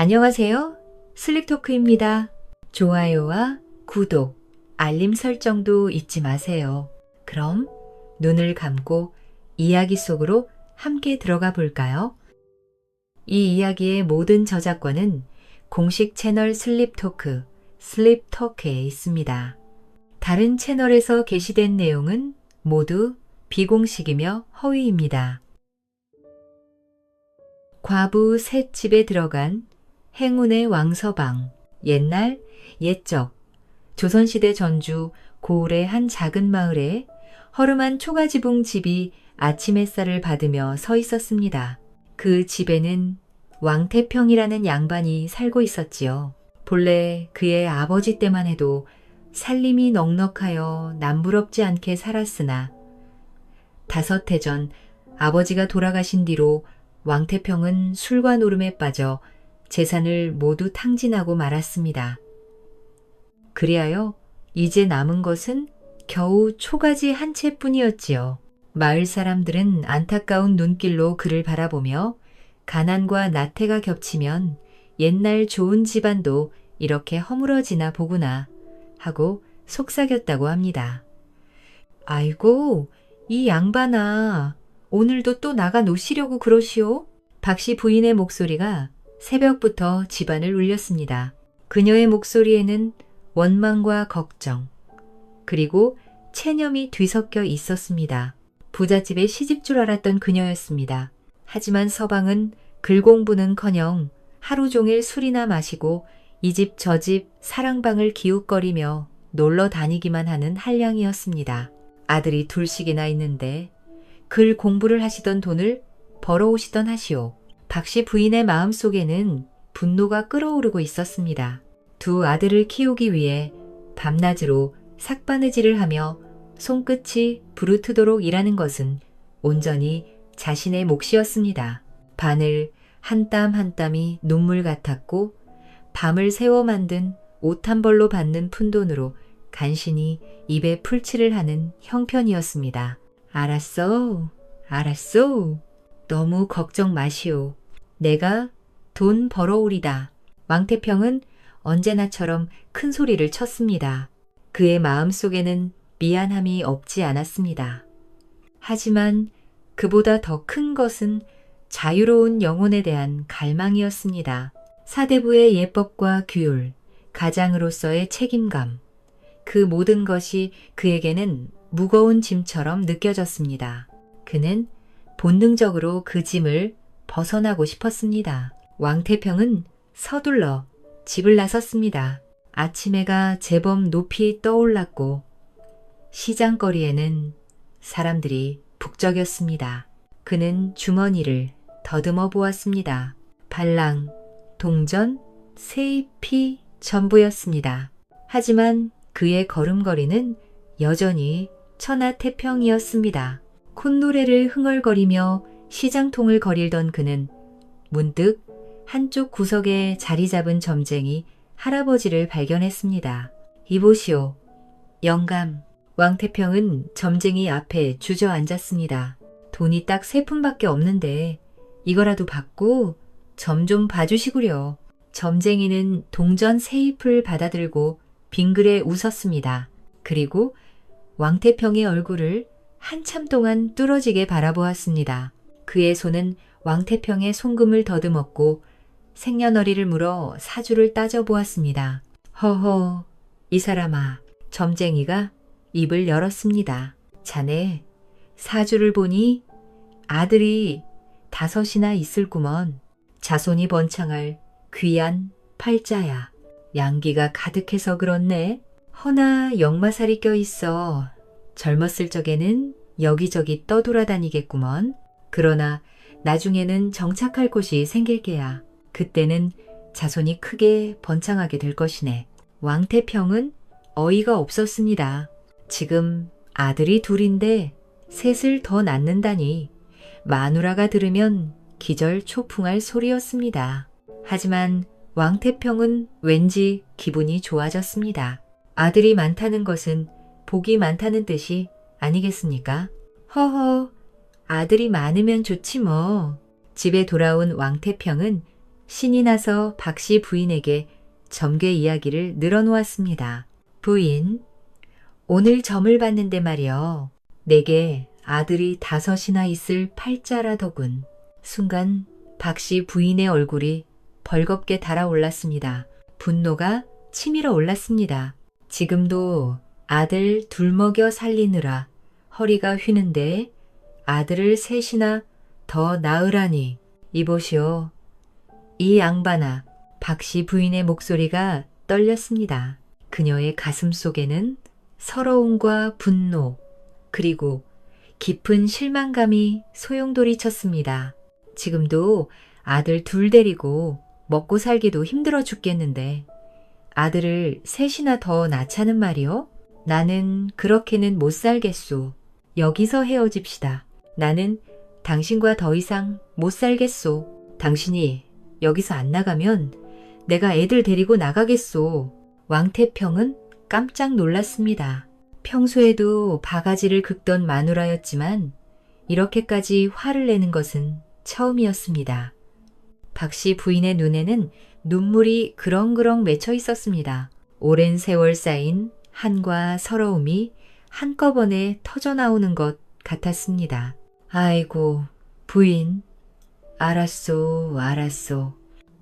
안녕하세요. 슬립토크입니다. 좋아요와 구독, 알림 설정도 잊지 마세요. 그럼 눈을 감고 이야기 속으로 함께 들어가 볼까요? 이 이야기의 모든 저작권은 공식 채널 슬립토크, 슬립토크에 있습니다. 다른 채널에서 게시된 내용은 모두 비공식이며 허위입니다. 과부 셋 집에 들어간 행운의 왕서방. 옛날 옛적 조선시대 전주 고을의 한 작은 마을에 허름한 초가지붕 집이 아침 햇살을 받으며 서 있었습니다. 그 집에는 왕태평이라는 양반이 살고 있었지요. 본래 그의 아버지 때만 해도 살림이 넉넉하여 남부럽지 않게 살았으나 5해 전 아버지가 돌아가신 뒤로 왕태평은 술과 노름에 빠져 재산을 모두 탕진하고 말았습니다. 그리하여 이제 남은 것은 겨우 초가지 한 채뿐이었지요. 마을 사람들은 안타까운 눈길로 그를 바라보며 가난과 나태가 겹치면 옛날 좋은 집안도 이렇게 허물어지나 보구나 하고 속삭였다고 합니다. 아이고, 이 양반아, 오늘도 또 나가 노시려고 그러시오? 박씨 부인의 목소리가 새벽부터 집안을 울렸습니다. 그녀의 목소리에는 원망과 걱정, 그리고 체념이 뒤섞여 있었습니다. 부잣집에 시집 줄 알았던 그녀였습니다. 하지만 서방은 글 공부는커녕 하루 종일 술이나 마시고 이 집 저 집 사랑방을 기웃거리며 놀러 다니기만 하는 한량이었습니다. 아들이 둘씩이나 있는데 글 공부를 하시던 돈을 벌어오시던 하시오. 박씨 부인의 마음속에는 분노가 끓어오르고 있었습니다. 두 아들을 키우기 위해 밤낮으로 삭바느질을 하며 손끝이 부르트도록 일하는 것은 온전히 자신의 몫이었습니다. 바늘 한 땀 한 땀이 눈물 같았고 밤을 새워 만든 옷 한 벌로 받는 푼돈으로 간신히 입에 풀칠을 하는 형편이었습니다. 알았어. 너무 걱정 마시오. 내가 돈 벌어오리다. 왕태평은 언제나처럼 큰 소리를 쳤습니다. 그의 마음속에는 미안함이 없지 않았습니다. 하지만 그보다 더 큰 것은 자유로운 영혼에 대한 갈망이었습니다. 사대부의 예법과 규율, 가장으로서의 책임감, 그 모든 것이 그에게는 무거운 짐처럼 느껴졌습니다. 그는 본능적으로 그 짐을 벗어나고 싶었습니다. 왕태평은 서둘러 집을 나섰습니다. 아침 해가 제법 높이 떠올랐고 시장거리에는 사람들이 북적였습니다. 그는 주머니를 더듬어 보았습니다. 발랑, 동전, 세입이 전부였습니다. 하지만 그의 걸음걸이는 여전히 천하태평이었습니다. 콧노래를 흥얼거리며 시장통을 거닐던 그는 문득 한쪽 구석에 자리 잡은 점쟁이 할아버지를 발견했습니다. 이보시오. 영감. 왕태평은 점쟁이 앞에 주저앉았습니다. 돈이 딱 3푼밖에 없는데 이거라도 받고 점 좀 봐주시구려. 점쟁이는 동전 세입을 받아들고 빙그레 웃었습니다. 그리고 왕태평의 얼굴을 한참 동안 뚫어지게 바라보았습니다. 그의 손은 왕태평의 송금을 더듬었고 생년월일을 물어 사주를 따져보았습니다. 허허, 이 사람아. 점쟁이가 입을 열었습니다. 자네, 사주를 보니 아들이 5이나 있을구먼. 자손이 번창할 귀한 팔자야. 양기가 가득해서 그렇네. 허나 역마살이 껴있어. 젊었을 적에는 여기저기 떠돌아다니겠구먼. 그러나 나중에는 정착할 곳이 생길 게야. 그때는 자손이 크게 번창하게 될 것이네. 왕태평은 어이가 없었습니다. 지금 아들이 2인데 셋을 더 낳는다니 마누라가 들으면 기절초풍할 소리였습니다. 하지만 왕태평은 왠지 기분이 좋아졌습니다. 아들이 많다는 것은 복이 많다는 뜻이 아니겠습니까? 허허, 아들이 많으면 좋지 뭐. 집에 돌아온 왕태평은 신이 나서 박씨 부인에게 점괘 이야기를 늘어놓았습니다. 부인, 오늘 점을 봤는데 말이여. 내게 아들이 5이나 있을 팔자라더군. 순간 박씨 부인의 얼굴이 벌겋게 달아올랐습니다. 분노가 치밀어 올랐습니다. 지금도 아들 둘 먹여 살리느라 허리가 휘는데 아들을 3이나 더 낳으라니. 이보시오. 이 양반아. 박씨 부인의 목소리가 떨렸습니다. 그녀의 가슴 속에는 서러움과 분노 그리고 깊은 실망감이 소용돌이쳤습니다. 지금도 아들 2 데리고 먹고 살기도 힘들어 죽겠는데 아들을 3이나 더 낳자는 말이요? 나는 그렇게는 못 살겠소. 여기서 헤어집시다. 나는 당신과 더 이상 못 살겠소. 당신이 여기서 안 나가면 내가 애들 데리고 나가겠소. 왕태평은 깜짝 놀랐습니다. 평소에도 바가지를 긁던 마누라였지만 이렇게까지 화를 내는 것은 처음이었습니다. 박씨 부인의 눈에는 눈물이 그렁그렁 맺혀 있었습니다. 오랜 세월 쌓인 한과 서러움이 한꺼번에 터져나오는 것 같았습니다. 아이고, 부인. 알았소, 알았소.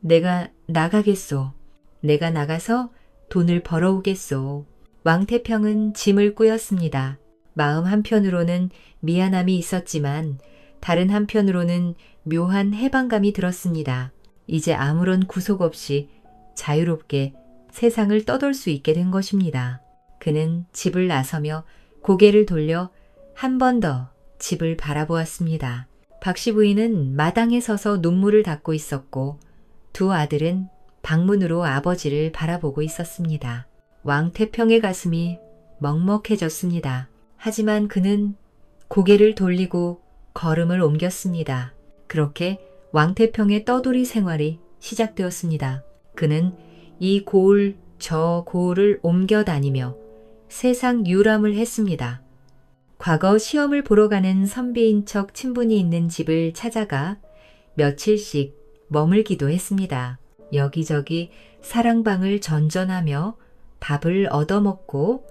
내가 나가겠소. 내가 나가서 돈을 벌어오겠소. 왕태평은 짐을 꾸였습니다. 마음 한편으로는 미안함이 있었지만 다른 한편으로는 묘한 해방감이 들었습니다. 이제 아무런 구속 없이 자유롭게 세상을 떠돌 수 있게 된 것입니다. 그는 집을 나서며 고개를 돌려 한 번 더 집을 바라보았습니다. 박씨 부인은 마당에 서서 눈물을 닦고 있었고 2 아들은 방문으로 아버지를 바라보고 있었습니다. 왕태평의 가슴이 먹먹해졌습니다. 하지만 그는 고개를 돌리고 걸음을 옮겼습니다. 그렇게 왕태평의 떠돌이 생활이 시작되었습니다. 그는 이 고을 저 고을을 옮겨 다니며 세상 유람을 했습니다. 과거 시험을 보러 가는 선비인 척 친분이 있는 집을 찾아가 며칠씩 머물기도 했습니다. 여기저기 사랑방을 전전하며 밥을 얻어먹고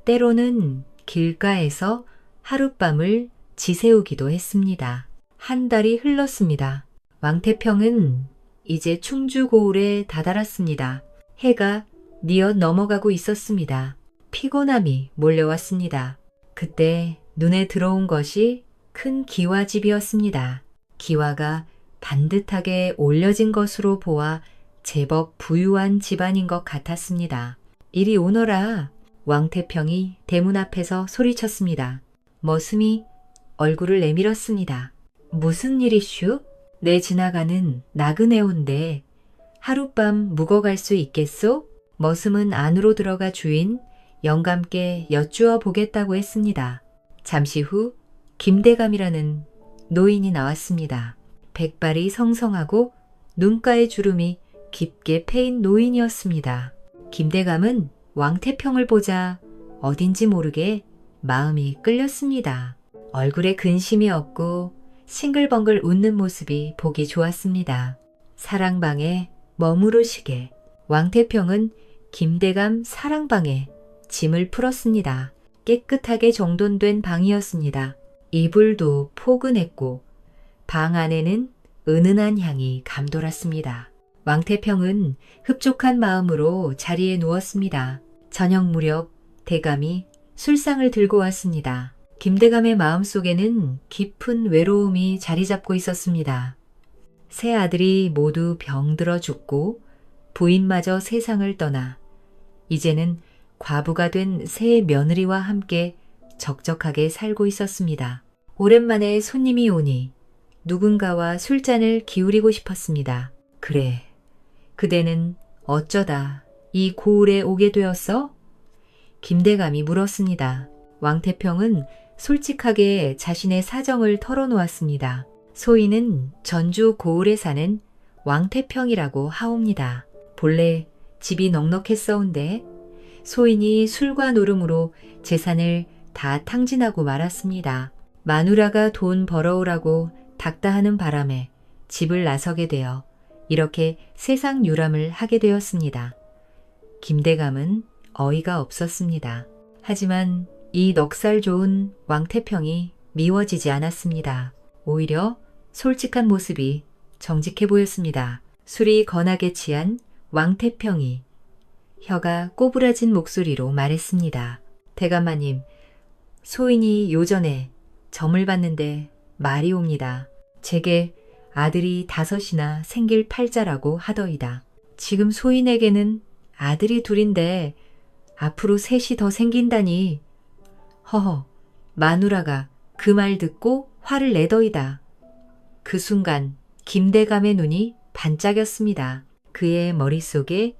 때로는 길가에서 하룻밤을 지새우기도 했습니다. 한 달이 흘렀습니다. 왕태평은 이제 충주고을에 다다랐습니다. 해가 뉘어 넘어가고 있었습니다. 피곤함이 몰려왔습니다. 그때 눈에 들어온 것이 큰 기와집이었습니다. 기와가 반듯하게 올려진 것으로 보아 제법 부유한 집안인 것 같았습니다. 이리 오너라. 왕태평이 대문 앞에서 소리쳤습니다. 머슴이 얼굴을 내밀었습니다. 무슨 일이슈? 내 지나가는 나그네온데 하룻밤 묵어갈 수 있겠소? 머슴은 안으로 들어가 주인 영감께 여쭈어 보겠다고 했습니다. 잠시 후 김대감이라는 노인이 나왔습니다. 백발이 성성하고 눈가의 주름이 깊게 패인 노인이었습니다. 김대감은 왕태평을 보자 어딘지 모르게 마음이 끌렸습니다. 얼굴에 근심이 없고 싱글벙글 웃는 모습이 보기 좋았습니다. 사랑방에 머무르시게 왕태평은 김대감 사랑방에 짐을 풀었습니다. 깨끗하게 정돈된 방이었습니다. 이불도 포근했고 방 안에는 은은한 향이 감돌았습니다. 왕태평은 흡족한 마음으로 자리에 누웠습니다. 저녁 무렵 대감이 술상을 들고 왔습니다. 김대감의 마음속에는 깊은 외로움이 자리 잡고 있었습니다. 세 아들이 모두 병들어 죽고 부인마저 세상을 떠나 이제는 과부가 된 새 며느리와 함께 적적하게 살고 있었습니다. 오랜만에 손님이 오니 누군가와 술잔을 기울이고 싶었습니다. 그래, 그대는 어쩌다 이 고을에 오게 되었어? 김대감이 물었습니다. 왕태평은 솔직하게 자신의 사정을 털어놓았습니다. 소인은 전주 고을에 사는 왕태평이라고 하옵니다. 본래 집이 넉넉했사온데 소인이 술과 노름으로 재산을 다 탕진하고 말았습니다. 마누라가 돈 벌어오라고 닥다하는 바람에 집을 나서게 되어 이렇게 세상 유람을 하게 되었습니다. 김대감은 어이가 없었습니다. 하지만 이 넉살 좋은 왕태평이 미워지지 않았습니다. 오히려 솔직한 모습이 정직해 보였습니다. 술이 건하게 취한 왕태평이 혀가 꼬부라진 목소리로 말했습니다. 대감마님, 소인이 요전에 점을 봤는데 말이 옵니다. 제게 아들이 5이나 생길 팔자라고 하더이다. 지금 소인에게는 아들이 2인데 앞으로 3이 더 생긴다니. 허허, 마누라가 그 말 듣고 화를 내더이다. 그 순간 김대감의 눈이 반짝였습니다. 그의 머릿속에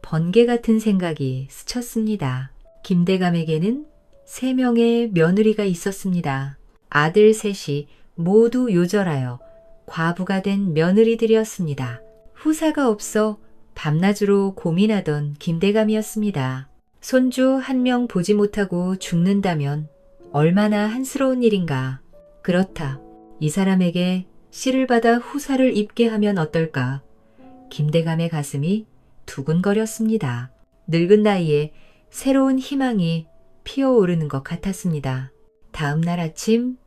번개 같은 생각이 스쳤습니다. 김대감에게는 3명의 며느리가 있었습니다. 아들 3이 모두 요절하여 과부가 된 며느리들이었습니다. 후사가 없어 밤낮으로 고민하던 김대감이었습니다. 손주 1명 보지 못하고 죽는다면 얼마나 한스러운 일인가. 그렇다. 이 사람에게 씨를 받아 후사를 입게 하면 어떨까. 김대감의 가슴이 두근거렸습니다. 늙은 나이에 새로운 희망이 피어오르는 것 같았습니다. 다음 날 아침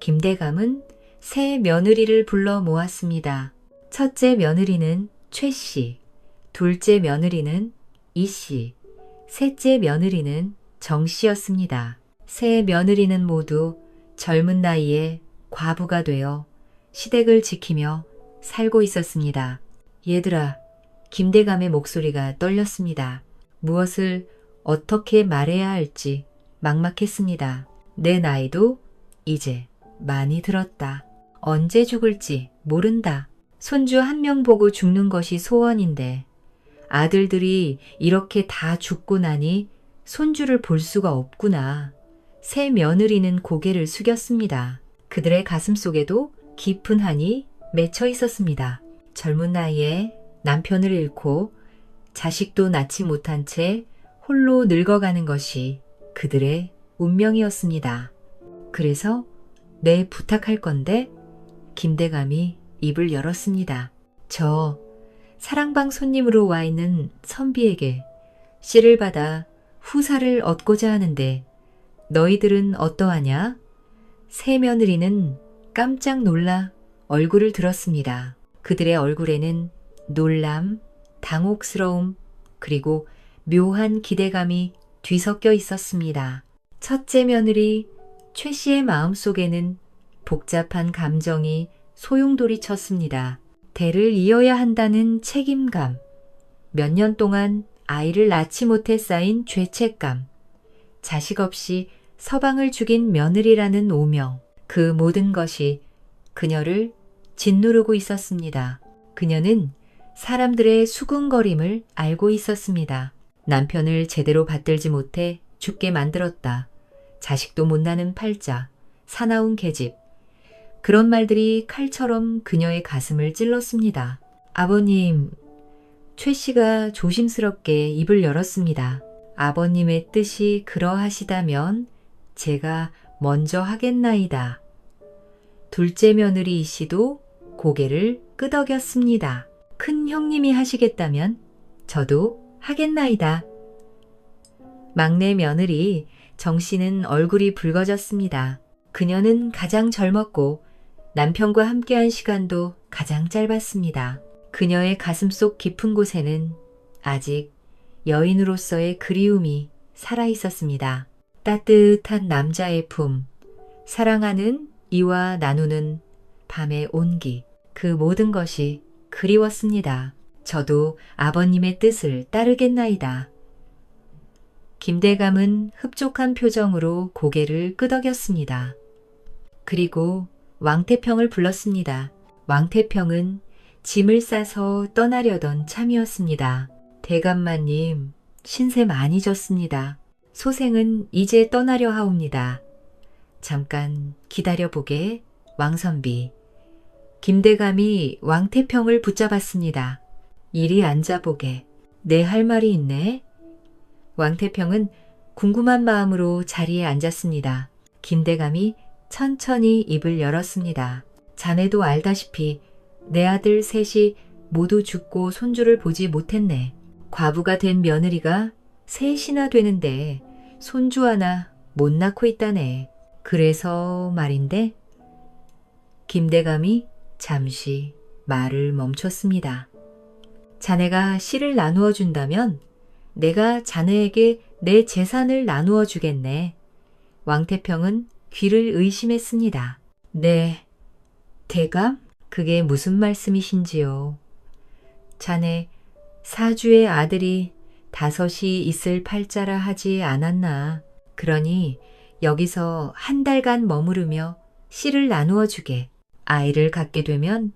김대감은 새 며느리를 불러 모았습니다. 첫째 며느리는 최씨, 둘째 며느리는 이씨, 셋째 며느리는 정씨였습니다. 세 며느리는 모두 젊은 나이에 과부가 되어 시댁을 지키며 살고 있었습니다. 얘들아, 김대감의 목소리가 떨렸습니다. 무엇을 어떻게 말해야 할지 막막했습니다. 내 나이도 이제 많이 들었다. 언제 죽을지 모른다. 손주 1명 보고 죽는 것이 소원인데 아들들이 이렇게 다 죽고 나니 손주를 볼 수가 없구나. 새 며느리는 고개를 숙였습니다. 그들의 가슴속에도 깊은 한이 맺혀 있었습니다. 젊은 나이에 남편을 잃고 자식도 낳지 못한 채 홀로 늙어가는 것이 그들의 운명이었습니다. 그래서 내 부탁할 건데. 김대감이 입을 열었습니다. 저 사랑방 손님으로 와 있는 선비에게 씨를 받아 후사를 얻고자 하는데 너희들은 어떠하냐? 새 며느리는 깜짝 놀라 얼굴을 들었습니다. 그들의 얼굴에는 놀람, 당혹스러움, 그리고 묘한 기대감이 뒤섞여 있었습니다. 첫째 며느리 최 씨의 마음속에는 복잡한 감정이 소용돌이 쳤습니다. 대를 이어야 한다는 책임감, 몇 년 동안 아이를 낳지 못해 쌓인 죄책감, 자식 없이 서방을 죽인 며느리라는 오명, 그 모든 것이 그녀를 짓누르고 있었습니다. 그녀는 사람들의 수군거림을 알고 있었습니다. 남편을 제대로 받들지 못해 죽게 만들었다. 자식도 못 낳는 팔자, 사나운 계집. 그런 말들이 칼처럼 그녀의 가슴을 찔렀습니다. 아버님, 최 씨가 조심스럽게 입을 열었습니다. 아버님의 뜻이 그러하시다면 제가 먼저 하겠나이다. 둘째 며느리 이 씨도 고개를 끄덕였습니다. 큰 형님이 하시겠다면 저도 하겠나이다. 막내 며느리 정 씨는 얼굴이 붉어졌습니다. 그녀는 가장 젊었고 남편과 함께한 시간도 가장 짧았습니다. 그녀의 가슴속 깊은 곳에는 아직 여인으로서의 그리움이 살아있었습니다. 따뜻한 남자의 품, 사랑하는 이와 나누는 밤의 온기, 그 모든 것이 그리웠습니다. 저도 아버님의 뜻을 따르겠나이다. 김대감은 흡족한 표정으로 고개를 끄덕였습니다. 그리고 왕태평을 불렀습니다. 왕태평은 짐을 싸서 떠나려던 참이었습니다. 대감마님, 신세 많이 졌습니다. 소생은 이제 떠나려 하옵니다. 잠깐 기다려보게, 왕선비. 김대감이 왕태평을 붙잡았습니다. 이리 앉아보게. 내 할 말이 있네. 왕태평은 궁금한 마음으로 자리에 앉았습니다. 김대감이 천천히 입을 열었습니다. 자네도 알다시피 내 아들 셋이 모두 죽고 손주를 보지 못했네. 과부가 된 며느리가 셋이나 되는데 손주 하나 못 낳고 있다네. 그래서 말인데 김대감이 잠시 말을 멈췄습니다. 자네가 씨를 나누어 준다면 내가 자네에게 내 재산을 나누어 주겠네. 왕태평은 귀를 의심했습니다. 네, 대감? 그게 무슨 말씀이신지요? 자네 사주의 아들이 5이 있을 팔자라 하지 않았나. 그러니 여기서 한 달간 머무르며 씨를 나누어 주게. 아이를 갖게 되면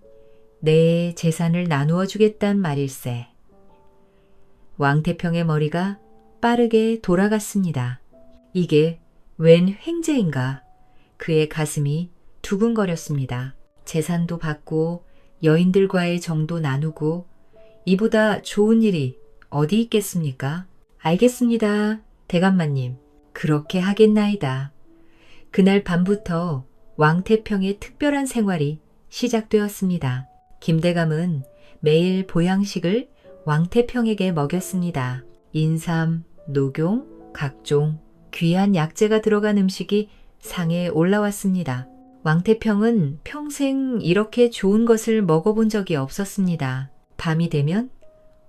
내 재산을 나누어 주겠단 말일세. 왕태평의 머리가 빠르게 돌아갔습니다. 이게 웬 횡재인가. 그의 가슴이 두근거렸습니다. 재산도 받고 여인들과의 정도 나누고 이보다 좋은 일이 어디 있겠습니까? 알겠습니다, 대감마님. 그렇게 하겠나이다. 그날 밤부터 왕태평의 특별한 생활이 시작되었습니다. 김대감은 매일 보양식을 왕태평에게 먹였습니다. 인삼, 녹용, 각종 귀한 약재가 들어간 음식이 상에 올라왔습니다. 왕태평은 평생 이렇게 좋은 것을 먹어본 적이 없었습니다. 밤이 되면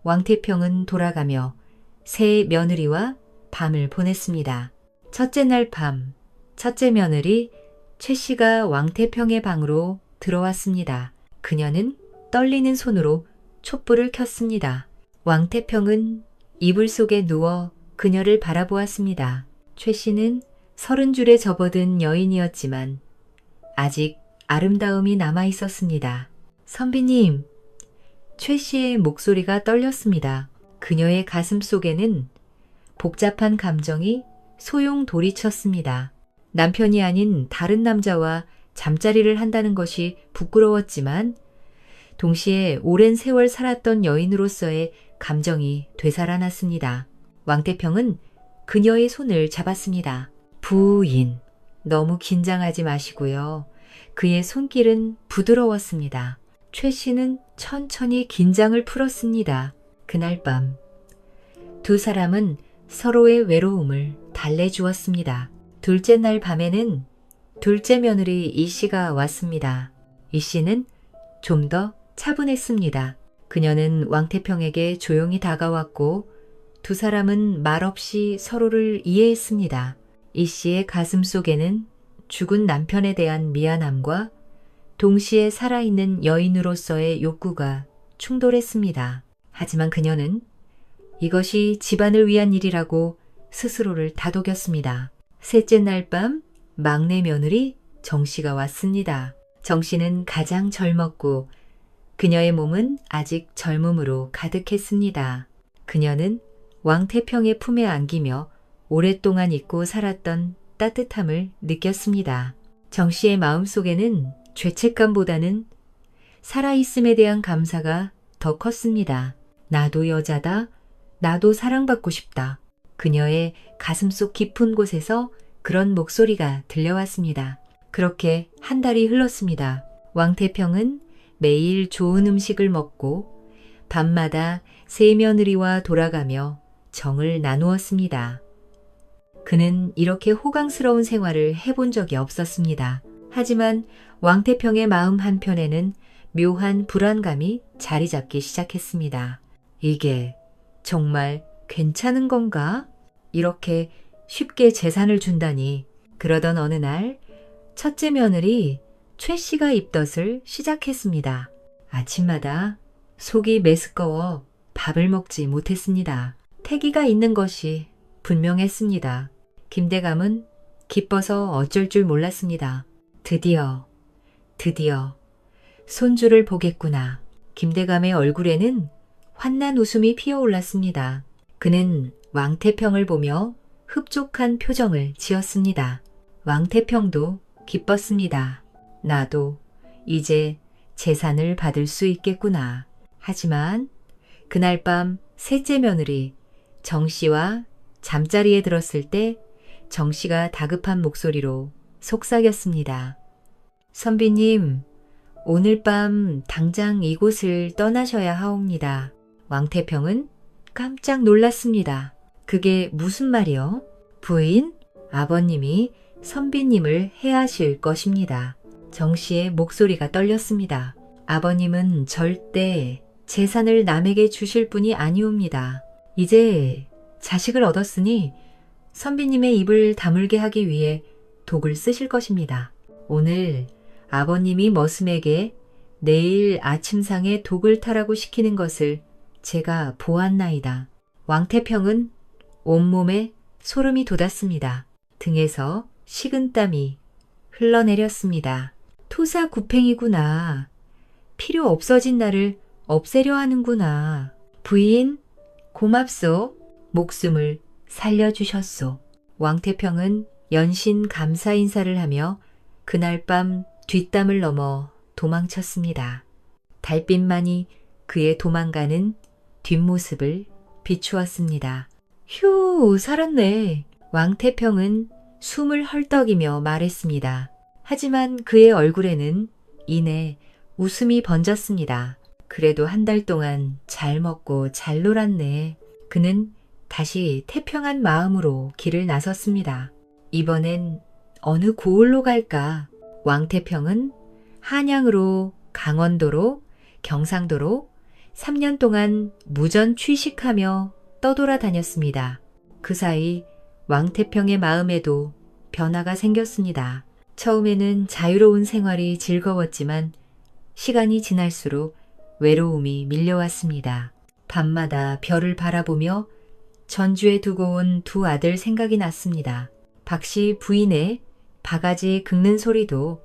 왕태평은 돌아가며 새 며느리와 밤을 보냈습니다. 첫째 날 밤, 첫째 며느리 최 씨가 왕태평의 방으로 들어왔습니다. 그녀는 떨리는 손으로 촛불을 켰습니다. 왕태평은 이불 속에 누워 그녀를 바라보았습니다. 최 씨는 30줄에 접어든 여인이었지만 아직 아름다움이 남아 있었습니다. 선비님, 최 씨의 목소리가 떨렸습니다. 그녀의 가슴 속에는 복잡한 감정이 소용돌이쳤습니다. 남편이 아닌 다른 남자와 잠자리를 한다는 것이 부끄러웠지만 동시에 오랜 세월 살았던 여인으로서의 감정이 되살아났습니다. 왕태평은 그녀의 손을 잡았습니다. 부인, 너무 긴장하지 마시고요. 그의 손길은 부드러웠습니다. 최 씨는 천천히 긴장을 풀었습니다. 그날 밤, 두 사람은 서로의 외로움을 달래주었습니다. 둘째 날 밤에는 둘째 며느리 이 씨가 왔습니다. 이 씨는 좀 더 차분했습니다. 그녀는 왕태평에게 조용히 다가왔고 두 사람은 말없이 서로를 이해했습니다. 이 씨의 가슴 속에는 죽은 남편에 대한 미안함과 동시에 살아있는 여인으로서의 욕구가 충돌했습니다. 하지만 그녀는 이것이 집안을 위한 일이라고 스스로를 다독였습니다. 셋째 날 밤 막내 며느리 정 씨가 왔습니다. 정 씨는 가장 젊었고 그녀의 몸은 아직 젊음으로 가득했습니다. 그녀는 왕태평의 품에 안기며 오랫동안 잊고 살았던 따뜻함을 느꼈습니다. 정 씨의 마음속에는 죄책감보다는 살아있음에 대한 감사가 더 컸습니다. 나도 여자다. 나도 사랑받고 싶다. 그녀의 가슴속 깊은 곳에서 그런 목소리가 들려왔습니다. 그렇게 한 달이 흘렀습니다. 왕태평은 매일 좋은 음식을 먹고 밤마다 새 며느리와 돌아가며 정을 나누었습니다. 그는 이렇게 호강스러운 생활을 해본 적이 없었습니다. 하지만 왕태평의 마음 한편에는 묘한 불안감이 자리 잡기 시작했습니다. 이게 정말 괜찮은 건가? 이렇게 쉽게 재산을 준다니. 그러던 어느 날 첫째 며느리 최 씨가 입덧을 시작했습니다. 아침마다 속이 메스꺼워 밥을 먹지 못했습니다. 태기가 있는 것이 분명했습니다. 김대감은 기뻐서 어쩔 줄 몰랐습니다. 드디어 손주를 보겠구나. 김대감의 얼굴에는 환난 웃음이 피어올랐습니다. 그는 왕태평을 보며 흡족한 표정을 지었습니다. 왕태평도 기뻤습니다. 나도 이제 재산을 받을 수 있겠구나. 하지만 그날 밤 셋째 며느리 정 씨와 잠자리에 들었을 때 정 씨가 다급한 목소리로 속삭였습니다. 선비님, 오늘 밤 당장 이곳을 떠나셔야 하옵니다. 왕태평은 깜짝 놀랐습니다. 그게 무슨 말이요? 부인, 아버님이 선비님을 해하실 것입니다. 정씨의 목소리가 떨렸습니다. 아버님은 절대 재산을 남에게 주실 분이 아니옵니다. 이제 자식을 얻었으니 선비님의 입을 다물게 하기 위해 독을 쓰실 것입니다. 오늘 아버님이 머슴에게 내일 아침상에 독을 타라고 시키는 것을 제가 보았나이다. 왕태평은 온몸에 소름이 돋았습니다. 등에서 식은땀이 흘러내렸습니다. 토사구팽이구나. 필요 없어진 나를 없애려 하는구나. 부인, 고맙소. 목숨을 살려주셨소. 왕태평은 연신 감사 인사를 하며 그날 밤 뒷담을 넘어 도망쳤습니다. 달빛만이 그의 도망가는 뒷모습을 비추었습니다. 휴, 살았네. 왕태평은 숨을 헐떡이며 말했습니다. 하지만 그의 얼굴에는 이내 웃음이 번졌습니다. 그래도 한 달 동안 잘 먹고 잘 놀았네. 그는 다시 태평한 마음으로 길을 나섰습니다. 이번엔 어느 고을로 갈까? 왕태평은 한양으로, 강원도로, 경상도로 3년 동안 무전 취식하며 떠돌아다녔습니다. 그 사이 왕태평의 마음에도 변화가 생겼습니다. 처음에는 자유로운 생활이 즐거웠지만 시간이 지날수록 외로움이 밀려왔습니다. 밤마다 별을 바라보며 전주에 두고 온 두 아들 생각이 났습니다. 박씨 부인의 바가지 긁는 소리도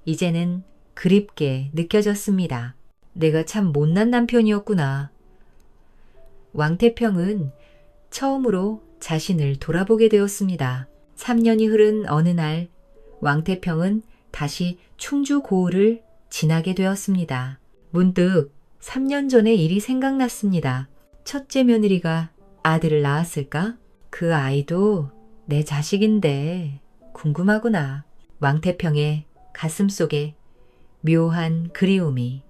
이제는 그립게 느껴졌습니다. 내가 참 못난 남편이었구나. 왕태평은 처음으로 자신을 돌아보게 되었습니다. 3년이 흐른 어느 날 왕태평은 다시 충주 고을을 지나게 되었습니다. 문득 3년 전의 일이 생각났습니다. 첫째 며느리가 아들을 낳았을까? 그 아이도 내 자식인데 궁금하구나. 왕태평의 가슴속에 묘한 그리움이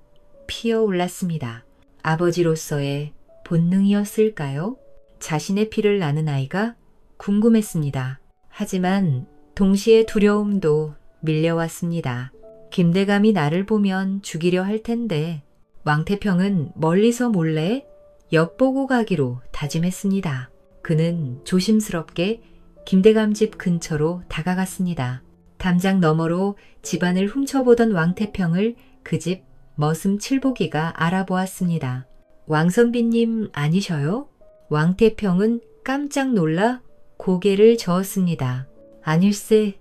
피어올랐습니다. 아버지로서의 본능이었을까요? 자신의 피를 나는 아이가 궁금했습니다. 하지만 동시에 두려움도 밀려왔습니다. 김대감이 나를 보면 죽이려 할 텐데 왕태평은 멀리서 몰래 엿보고 가기로 다짐했습니다. 그는 조심스럽게 김대감 집 근처로 다가갔습니다. 담장 너머로 집안을 훔쳐보던 왕태평을 그 집 머슴 칠보기가 알아보았습니다. 왕선비님 아니셔요? 왕태평은 깜짝 놀라 고개를 저었습니다. 아닐세,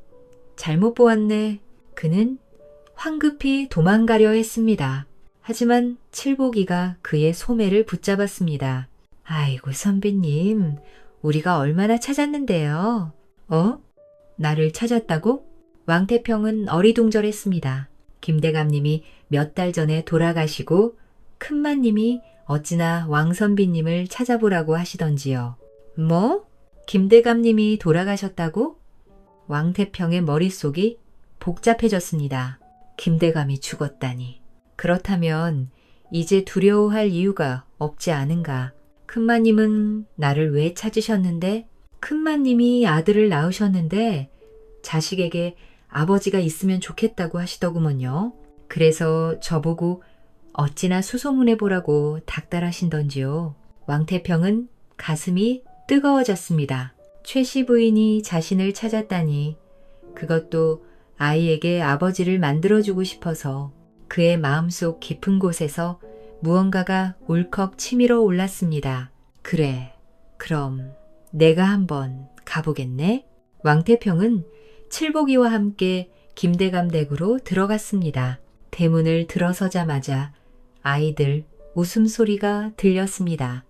잘못 보았네. 그는 황급히 도망가려 했습니다. 하지만 칠보기가 그의 소매를 붙잡았습니다. 아이고 선비님, 우리가 얼마나 찾았는데요. 나를 찾았다고? 왕태평은 어리둥절했습니다. 김대감님이 몇 달 전에 돌아가시고 큰마님이 어찌나 왕선비님을 찾아보라고 하시던지요. 뭐? 김대감님이 돌아가셨다고? 왕태평의 머릿속이 복잡해졌습니다. 김대감이 죽었다니. 그렇다면 이제 두려워할 이유가 없지 않은가. 큰마님은 나를 왜 찾으셨는데? 큰마님이 아들을 낳으셨는데 자식에게 아버지가 있으면 좋겠다고 하시더구먼요. 그래서 저보고 어찌나 수소문해보라고 닥달하신던지요. 왕태평은 가슴이 뜨거워졌습니다. 최씨 부인이 자신을 찾았다니, 그것도 아이에게 아버지를 만들어주고 싶어서. 그의 마음속 깊은 곳에서 무언가가 울컥 치밀어 올랐습니다. 그래, 그럼 내가 한번 가보겠네? 왕태평은 칠보기와 함께 김대감 댁으로 들어갔습니다. 대문을 들어서자마자 아이들 웃음소리가 들렸습니다.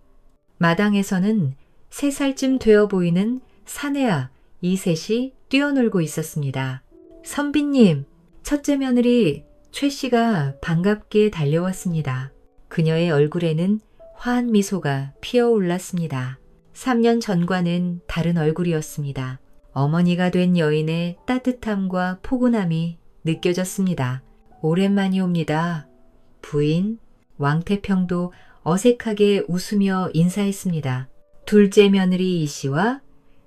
마당에서는 3살쯤 되어 보이는 사내아 이셋이 뛰어놀고 있었습니다. 선비님, 첫째 며느리 최 씨가 반갑게 달려왔습니다. 그녀의 얼굴에는 화한 미소가 피어올랐습니다. 3년 전과는 다른 얼굴이었습니다. 어머니가 된 여인의 따뜻함과 포근함이 느껴졌습니다. 오랜만이옵니다. 부인, 왕태평도 어색하게 웃으며 인사했습니다. 둘째 며느리 이씨와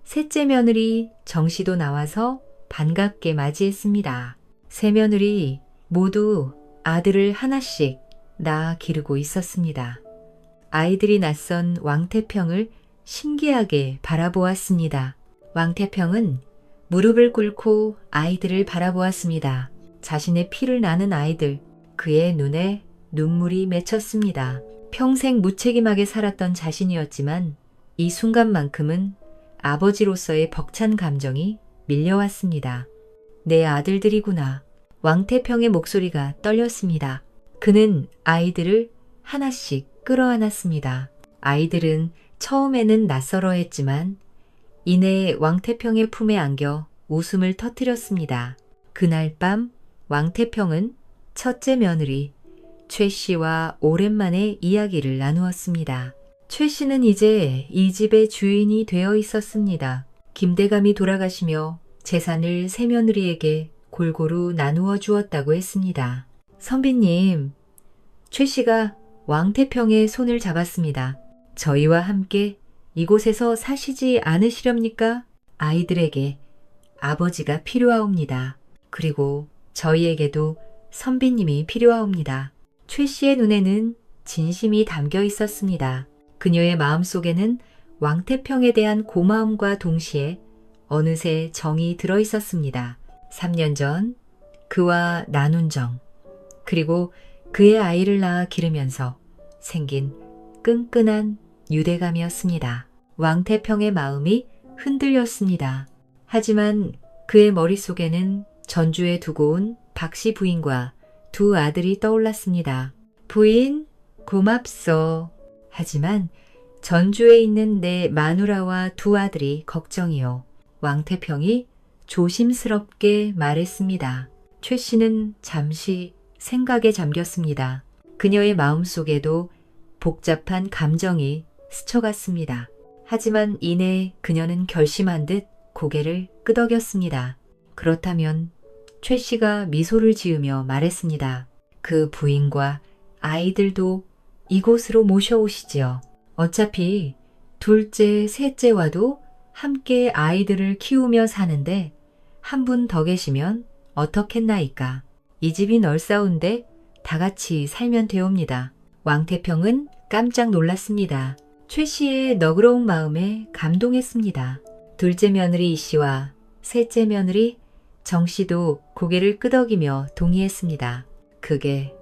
셋째 며느리 정씨도 나와서 반갑게 맞이했습니다. 세 며느리 모두 아들을 하나씩 낳아 기르고 있었습니다. 아이들이 낳선 왕태평을 신기하게 바라보았습니다. 왕태평은 무릎을 꿇고 아이들을 바라보았습니다. 자신의 피를 나는 아이들, 그의 눈에 눈물이 맺혔습니다. 평생 무책임하게 살았던 자신이었지만 이 순간만큼은 아버지로서의 벅찬 감정이 밀려왔습니다. 내 아들들이구나. 왕태평의 목소리가 떨렸습니다. 그는 아이들을 하나씩 끌어안았습니다. 아이들은 처음에는 낯설어했지만 이내 왕태평의 품에 안겨 웃음을 터뜨렸습니다. 그날 밤 왕태평은 첫째 며느리 최 씨와 오랜만에 이야기를 나누었습니다. 최 씨는 이제 이 집의 주인이 되어 있었습니다. 김대감이 돌아가시며 재산을 세 며느리에게 골고루 나누어 주었다고 했습니다. 선비님, 최 씨가 왕태평의 손을 잡았습니다. 저희와 함께 이곳에서 사시지 않으시렵니까? 아이들에게 아버지가 필요하옵니다. 그리고 저희에게도 선비님이 필요하옵니다. 최 씨의 눈에는 진심이 담겨 있었습니다. 그녀의 마음속에는 왕태평에 대한 고마움과 동시에 어느새 정이 들어 있었습니다. 3년 전 그와 나눈 정, 그리고 그의 아이를 낳아 기르면서 생긴 끈끈한 유대감이었습니다. 왕태평의 마음이 흔들렸습니다. 하지만 그의 머릿속에는 전주에 두고 온 박씨 부인과 두 아들이 떠올랐습니다. 부인, 고맙소. 하지만 전주에 있는 내 마누라와 두 아들이 걱정이요. 왕태평이 조심스럽게 말했습니다. 최 씨는 잠시 생각에 잠겼습니다. 그녀의 마음속에도 복잡한 감정이 스쳐갔습니다. 하지만 이내 그녀는 결심한 듯 고개를 끄덕였습니다. 그렇다면 최 씨가 미소를 지으며 말했습니다. 그 부인과 아이들도 이곳으로 모셔오시지요. 어차피 둘째, 셋째와도 함께 아이들을 키우며 사는데 한 분 더 계시면 어떻겠나이까. 이 집이 널싸운데 다 같이 살면 되옵니다. 왕태평은 깜짝 놀랐습니다. 최 씨의 너그러운 마음에 감동했습니다. 둘째 며느리 이 씨와 셋째 며느리 정 씨도 고개를 끄덕이며 동의했습니다. 그게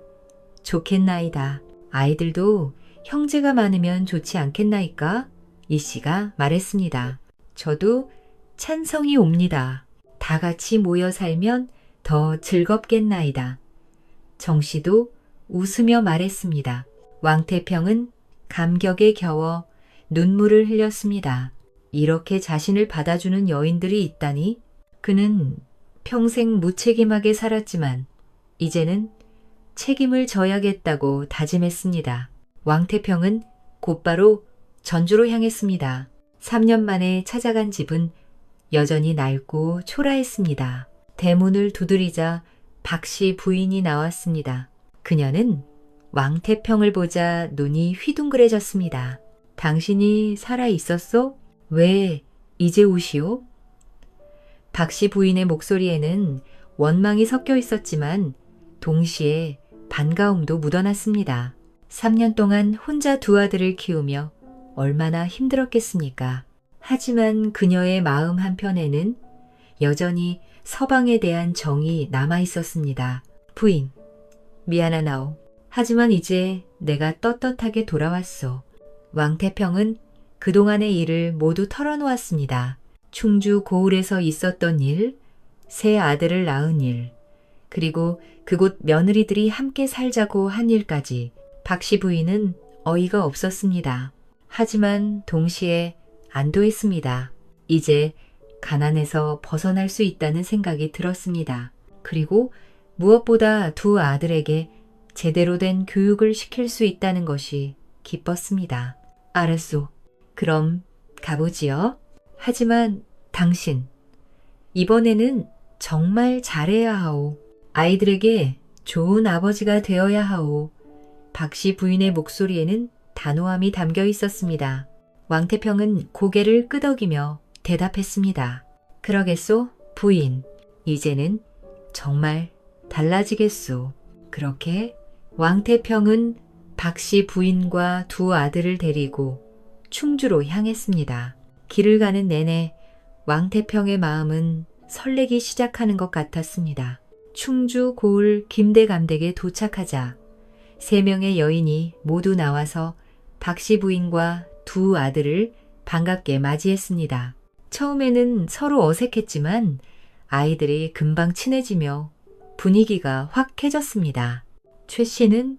좋겠나이다. 아이들도 형제가 많으면 좋지 않겠나이까? 이 씨가 말했습니다. 저도 찬성이 옵니다. 다 같이 모여 살면 더 즐겁겠나이다. 정 씨도 웃으며 말했습니다. 왕태평은 감격에 겨워 눈물을 흘렸습니다. 이렇게 자신을 받아주는 여인들이 있다니 그는 평생 무책임하게 살았지만 이제는 책임을 져야겠다고 다짐했습니다. 왕태평은 곧바로 전주로 향했습니다. 3년 만에 찾아간 집은 여전히 낡고 초라했습니다. 대문을 두드리자 박씨 부인이 나왔습니다. 그녀는 왕태평을 보자 눈이 휘둥그레졌습니다. 당신이 살아 있었소? 왜 이제 오시오? 박씨 부인의 목소리에는 원망이 섞여 있었지만 동시에 반가움도 묻어났습니다. 3년 동안 혼자 두 아들을 키우며 얼마나 힘들었겠습니까? 하지만 그녀의 마음 한편에는 여전히 서방에 대한 정이 남아 있었습니다. 부인, 미안하나오. 하지만 이제 내가 떳떳하게 돌아왔소. 왕태평은 그동안의 일을 모두 털어놓았습니다. 충주 고을에서 있었던 일, 세 아들을 낳은 일, 그리고 그곳 며느리들이 함께 살자고 한 일까지 박씨 부인은 어이가 없었습니다. 하지만 동시에 안도했습니다. 이제 가난에서 벗어날 수 있다는 생각이 들었습니다. 그리고 무엇보다 두 아들에게 제대로 된 교육을 시킬 수 있다는 것이 기뻤습니다. 알았소. 그럼 가보지요. 하지만 당신, 이번에는 정말 잘해야 하오. 아이들에게 좋은 아버지가 되어야 하오. 박씨 부인의 목소리에는 단호함이 담겨 있었습니다. 왕태평은 고개를 끄덕이며 대답했습니다. 그러겠소, 부인. 이제는 정말 달라지겠소. 그렇게 왕태평은 박씨 부인과 두 아들을 데리고 충주로 향했습니다. 길을 가는 내내 왕태평의 마음은 설레기 시작하는 것 같았습니다. 충주 고을 김대감댁에 도착하자 3명의 여인이 모두 나와서 박씨 부인과 두 아들을 반갑게 맞이했습니다. 처음에는 서로 어색했지만 아이들이 금방 친해지며 분위기가 확해졌습니다. 최 씨는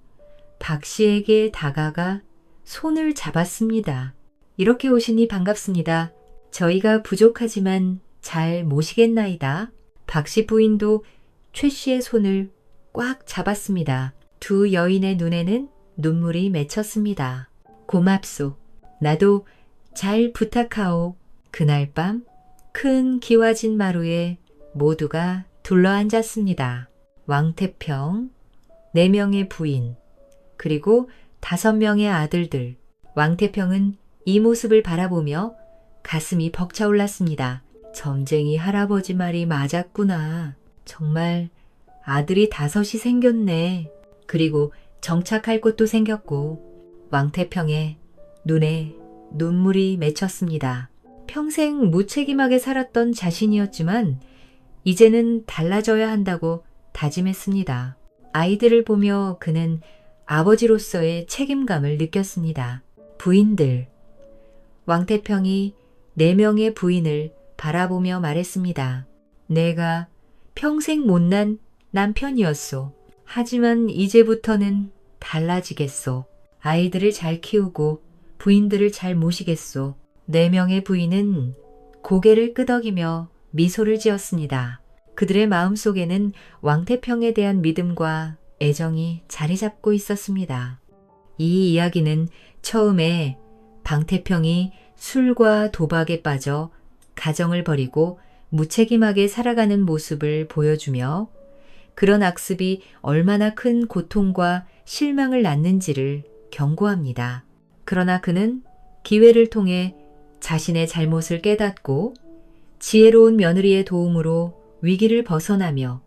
박 씨에게 다가가 손을 잡았습니다. 이렇게 오시니 반갑습니다. 저희가 부족하지만 잘 모시겠나이다. 박 씨 부인도 최 씨의 손을 꽉 잡았습니다. 두 여인의 눈에는 눈물이 맺혔습니다. 고맙소. 나도 잘 부탁하오. 그날 밤 큰 기와진 마루에 모두가 둘러앉았습니다. 왕태평, 4명의 부인, 그리고 5명의 아들들. 왕태평은 이 모습을 바라보며 가슴이 벅차올랐습니다. 점쟁이 할아버지 말이 맞았구나. 정말 아들이 5이 생겼네. 그리고 정착할 곳도 생겼고 왕태평의 눈에 눈물이 맺혔습니다. 평생 무책임하게 살았던 자신이었지만 이제는 달라져야 한다고 다짐했습니다. 아이들을 보며 그는 아버지로서의 책임감을 느꼈습니다. 부인들. 왕태평이 4명의 부인을 바라보며 말했습니다. 내가 평생 못난 남편이었소. 하지만 이제부터는 달라지겠소. 아이들을 잘 키우고 부인들을 잘 모시겠소. 4명의 부인은 고개를 끄덕이며 미소를 지었습니다. 그들의 마음속에는 왕태평에 대한 믿음과 애정이 자리 잡고 있었습니다. 이 이야기는 처음에 방태평이 술과 도박에 빠져 가정을 버리고 무책임하게 살아가는 모습을 보여주며 그런 악습이 얼마나 큰 고통과 실망을 낳는지를 경고합니다. 그러나 그는 기회를 통해 자신의 잘못을 깨닫고 지혜로운 며느리의 도움으로 위기를 벗어나며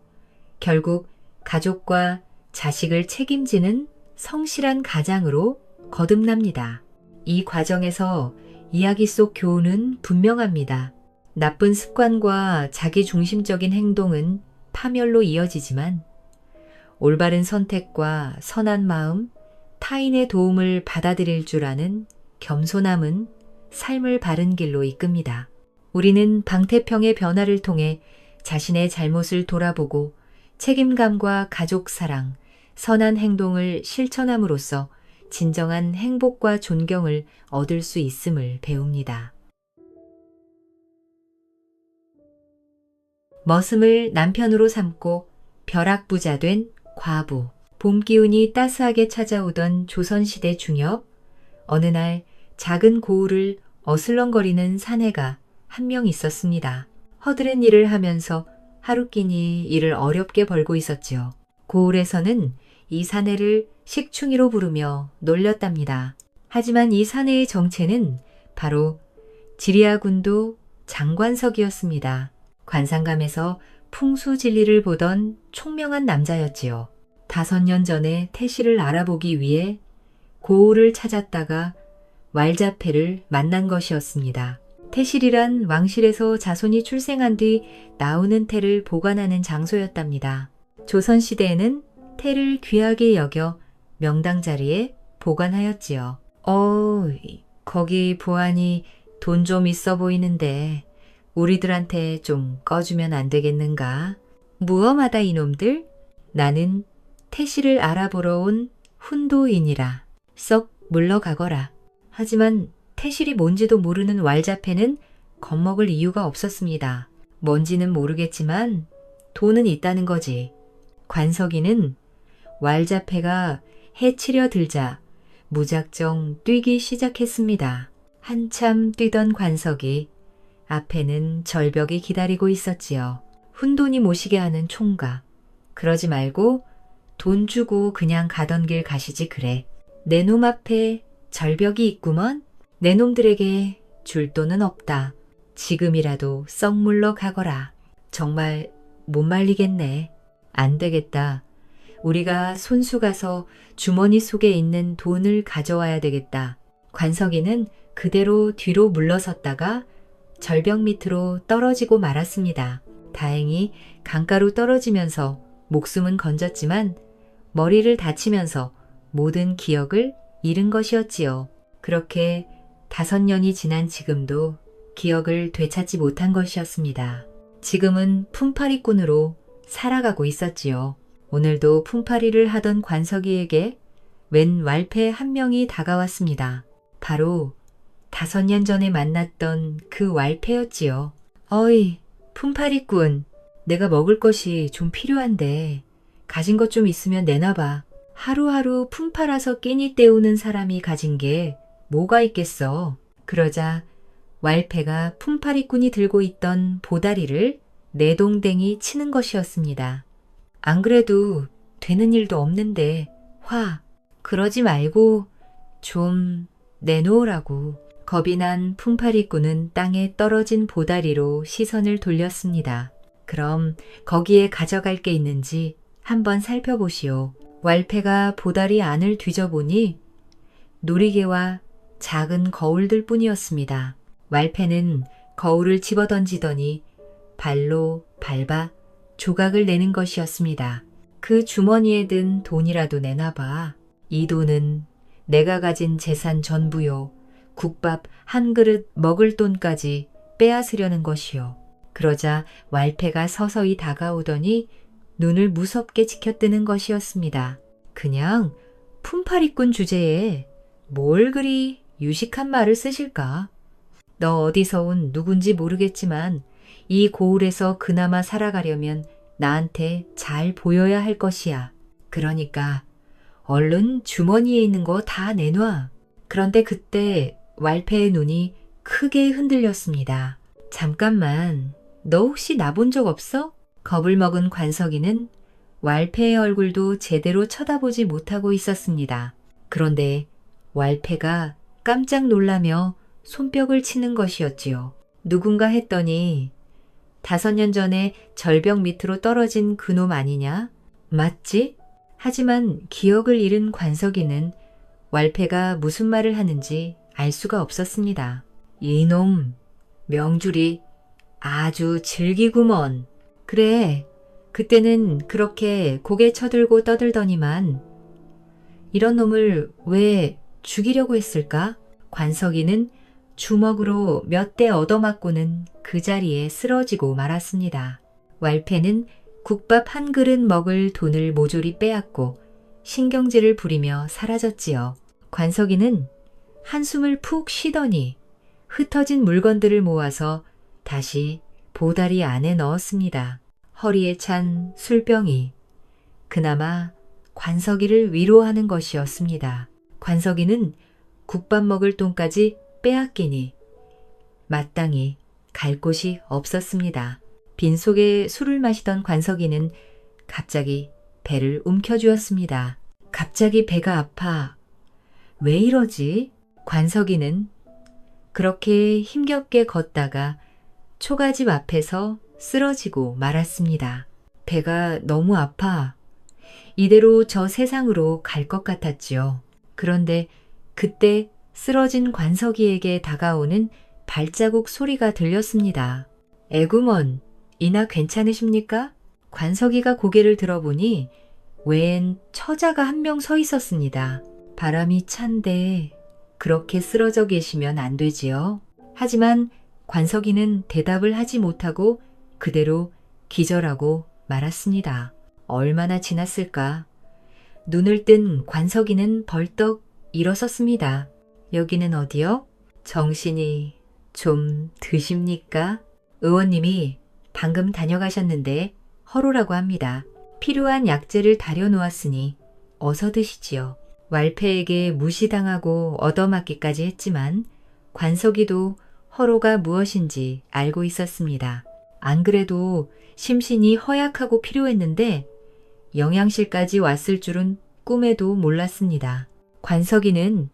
결국 가족과 자식을 책임지는 성실한 가장으로 거듭납니다. 이 과정에서 이야기 속 교훈은 분명합니다. 나쁜 습관과 자기중심적인 행동은 파멸로 이어지지만 올바른 선택과 선한 마음, 타인의 도움을 받아들일 줄 아는 겸손함은 삶을 바른 길로 이끕니다. 우리는 방태평의 변화를 통해 자신의 잘못을 돌아보고 책임감과 가족 사랑, 선한 행동을 실천함으로써 진정한 행복과 존경을 얻을 수 있음을 배웁니다. 머슴을 남편으로 삼고 벼락부자 된 과부. 봄 기운이 따스하게 찾아오던 조선시대 중엽, 어느 날 작은 고을을 어슬렁거리는 사내가 한 명 있었습니다. 허드렛 일을 하면서 하루 끼니 일을 어렵게 벌고 있었지요. 고을에서는 이 사내를 식충이로 부르며 놀렸답니다. 하지만 이 사내의 정체는 바로 지리아군도 장관석이었습니다. 관상감에서 풍수진리를 보던 총명한 남자였지요. 5년 전에 태실을 알아보기 위해 고을을 찾았다가 왈자패를 만난 것이었습니다. 태실이란 왕실에서 자손이 출생한 뒤 나오는 태를 보관하는 장소였답니다. 조선시대에는 태를 귀하게 여겨 명당 자리에 보관하였지요. 거기 보아니 돈 좀 있어 보이는데 우리들한테 좀 꺼주면 안 되겠는가? 무엄하다 이놈들. 나는 태실을 알아보러 온 훈도인이라 썩 물러가거라. 하지만 태실이 뭔지도 모르는 왈자패는 겁먹을 이유가 없었습니다. 뭔지는 모르겠지만 돈은 있다는 거지. 관석이는 왈자패가 해치려 들자 무작정 뛰기 시작했습니다. 한참 뛰던 관석이 앞에는 절벽이 기다리고 있었지요. 훈돈이 모시게 하는 총각. 그러지 말고 돈 주고 그냥 가던 길 가시지 그래. 내 놈 앞에 절벽이 있구먼. 내 놈들에게 줄 돈은 없다. 지금이라도 썩 물러가거라. 정말 못 말리겠네. 안 되겠다. 우리가 손수 가서 주머니 속에 있는 돈을 가져와야 되겠다. 관석이는 그대로 뒤로 물러섰다가 절벽 밑으로 떨어지고 말았습니다. 다행히 강가로 떨어지면서 목숨은 건졌지만 머리를 다치면서 모든 기억을 잃은 것이었지요. 그렇게 5년이 지난 지금도 기억을 되찾지 못한 것이었습니다. 지금은 품팔이꾼으로 살아가고 있었지요. 오늘도 품팔이를 하던 관석이에게 웬 왈패 한 명이 다가왔습니다. 바로 5년 전에 만났던 그 왈패였지요. 어이, 품팔이꾼. 내가 먹을 것이 좀 필요한데 가진 것 좀 있으면 내놔봐. 하루하루 품팔아서 끼니 때우는 사람이 가진 게 뭐가 있겠어. 그러자 왈패가 품팔이꾼이 들고 있던 보다리를 내동댕이 치는 것이었습니다. 안 그래도 되는 일도 없는데 그러지 말고 좀 내놓으라고. 겁이 난 품팔이꾼은 땅에 떨어진 보다리로 시선을 돌렸습니다. 그럼 거기에 가져갈 게 있는지 한번 살펴보시오. 왈패가 보다리 안을 뒤져보니 놀이개와 작은 거울들 뿐이었습니다. 왈패는 거울을 집어던지더니 발로 밟아 조각을 내는 것이었습니다. 그 주머니에 든 돈이라도 내놔봐. 이 돈은 내가 가진 재산 전부요. 국밥 한 그릇 먹을 돈까지 빼앗으려는 것이요. 그러자 왈패가 서서히 다가오더니 눈을 무섭게 치켜뜨는 것이었습니다. 그냥 품팔이꾼 주제에 뭘 그리 유식한 말을 쓰실까? 너 어디서 온 누군지 모르겠지만 이 고을에서 그나마 살아가려면 나한테 잘 보여야 할 것이야. 그러니까 얼른 주머니에 있는 거 다 내놔. 그런데 그때 왈패의 눈이 크게 흔들렸습니다. 잠깐만, 너 혹시 나 본 적 없어? 겁을 먹은 관석이는 왈패의 얼굴도 제대로 쳐다보지 못하고 있었습니다. 그런데 왈패가 깜짝 놀라며 손뼉을 치는 것이었지요. 누군가 했더니 5년 전에 절벽 밑으로 떨어진 그놈 아니냐? 맞지? 하지만 기억을 잃은 관석이는 왈패가 무슨 말을 하는지 알 수가 없었습니다. 이놈, 명줄이 아주 즐기구먼. 그래, 그때는 그렇게 고개 쳐들고 떠들더니만 이런 놈을 왜 죽이려고 했을까? 관석이는 주먹으로 몇 대 얻어맞고는 그 자리에 쓰러지고 말았습니다. 왈패는 국밥 한 그릇 먹을 돈을 모조리 빼앗고 신경질을 부리며 사라졌지요. 관석이는 한숨을 푹 쉬더니 흩어진 물건들을 모아서 다시 보다리 안에 넣었습니다. 허리에 찬 술병이 그나마 관석이를 위로하는 것이었습니다. 관석이는 국밥 먹을 돈까지 빼앗기니 마땅히 갈 곳이 없었습니다. 빈속에 술을 마시던 관석이는 갑자기 배를 움켜쥐었습니다. 갑자기 배가 아파. 왜 이러지? 관석이는 그렇게 힘겹게 걷다가 초가집 앞에서 쓰러지고 말았습니다. 배가 너무 아파. 이대로 저 세상으로 갈 것 같았지요. 그런데 그때 쓰러진 관석이에게 다가오는 발자국 소리가 들렸습니다. 에구먼, 이나 괜찮으십니까? 관석이가 고개를 들어보니 웬 처자가 한 명 서 있었습니다. 바람이 찬데 그렇게 쓰러져 계시면 안 되지요. 하지만 관석이는 대답을 하지 못하고 그대로 기절하고 말았습니다. 얼마나 지났을까? 눈을 뜬 관석이는 벌떡 일어섰습니다. 여기는 어디요? 정신이 좀 드십니까? 의원님이 방금 다녀가셨는데 허로라고 합니다. 필요한 약재를 다려놓았으니 어서 드시지요. 왈패에게 무시당하고 얻어맞기까지 했지만 관석이도 허로가 무엇인지 알고 있었습니다. 안 그래도 심신이 허약하고 필요했는데 영양실까지 왔을 줄은 꿈에도 몰랐습니다. 관석이는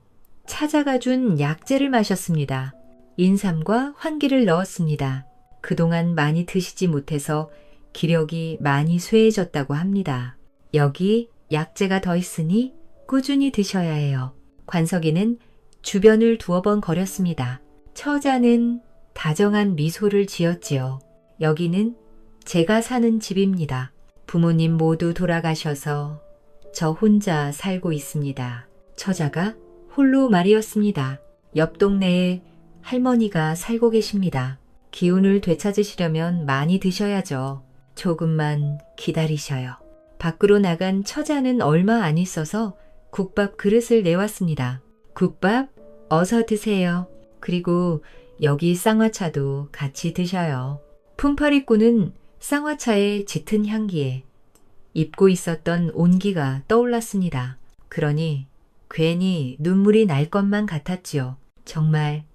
찾아가 준 약재를 마셨습니다. 인삼과 환기를 넣었습니다. 그동안 많이 드시지 못해서 기력이 많이 쇠해졌다고 합니다. 여기 약재가 더 있으니 꾸준히 드셔야 해요. 관석이는 주변을 두어 번 거렸습니다. 처자는 다정한 미소를 지었지요. 여기는 제가 사는 집입니다. 부모님 모두 돌아가셔서 저 혼자 살고 있습니다. 처자가 홀로 말이었습니다. 옆 동네에 할머니가 살고 계십니다. 기운을 되찾으시려면 많이 드셔야죠. 조금만 기다리셔요. 밖으로 나간 처자는 얼마 안 있어서 국밥 그릇을 내왔습니다. 국밥 어서 드세요. 그리고 여기 쌍화차도 같이 드셔요. 품팔이꾼은 쌍화차의 짙은 향기에 입고 있었던 온기가 떠올랐습니다. 그러니 괜히 눈물이 날 것만 같았지요. 정말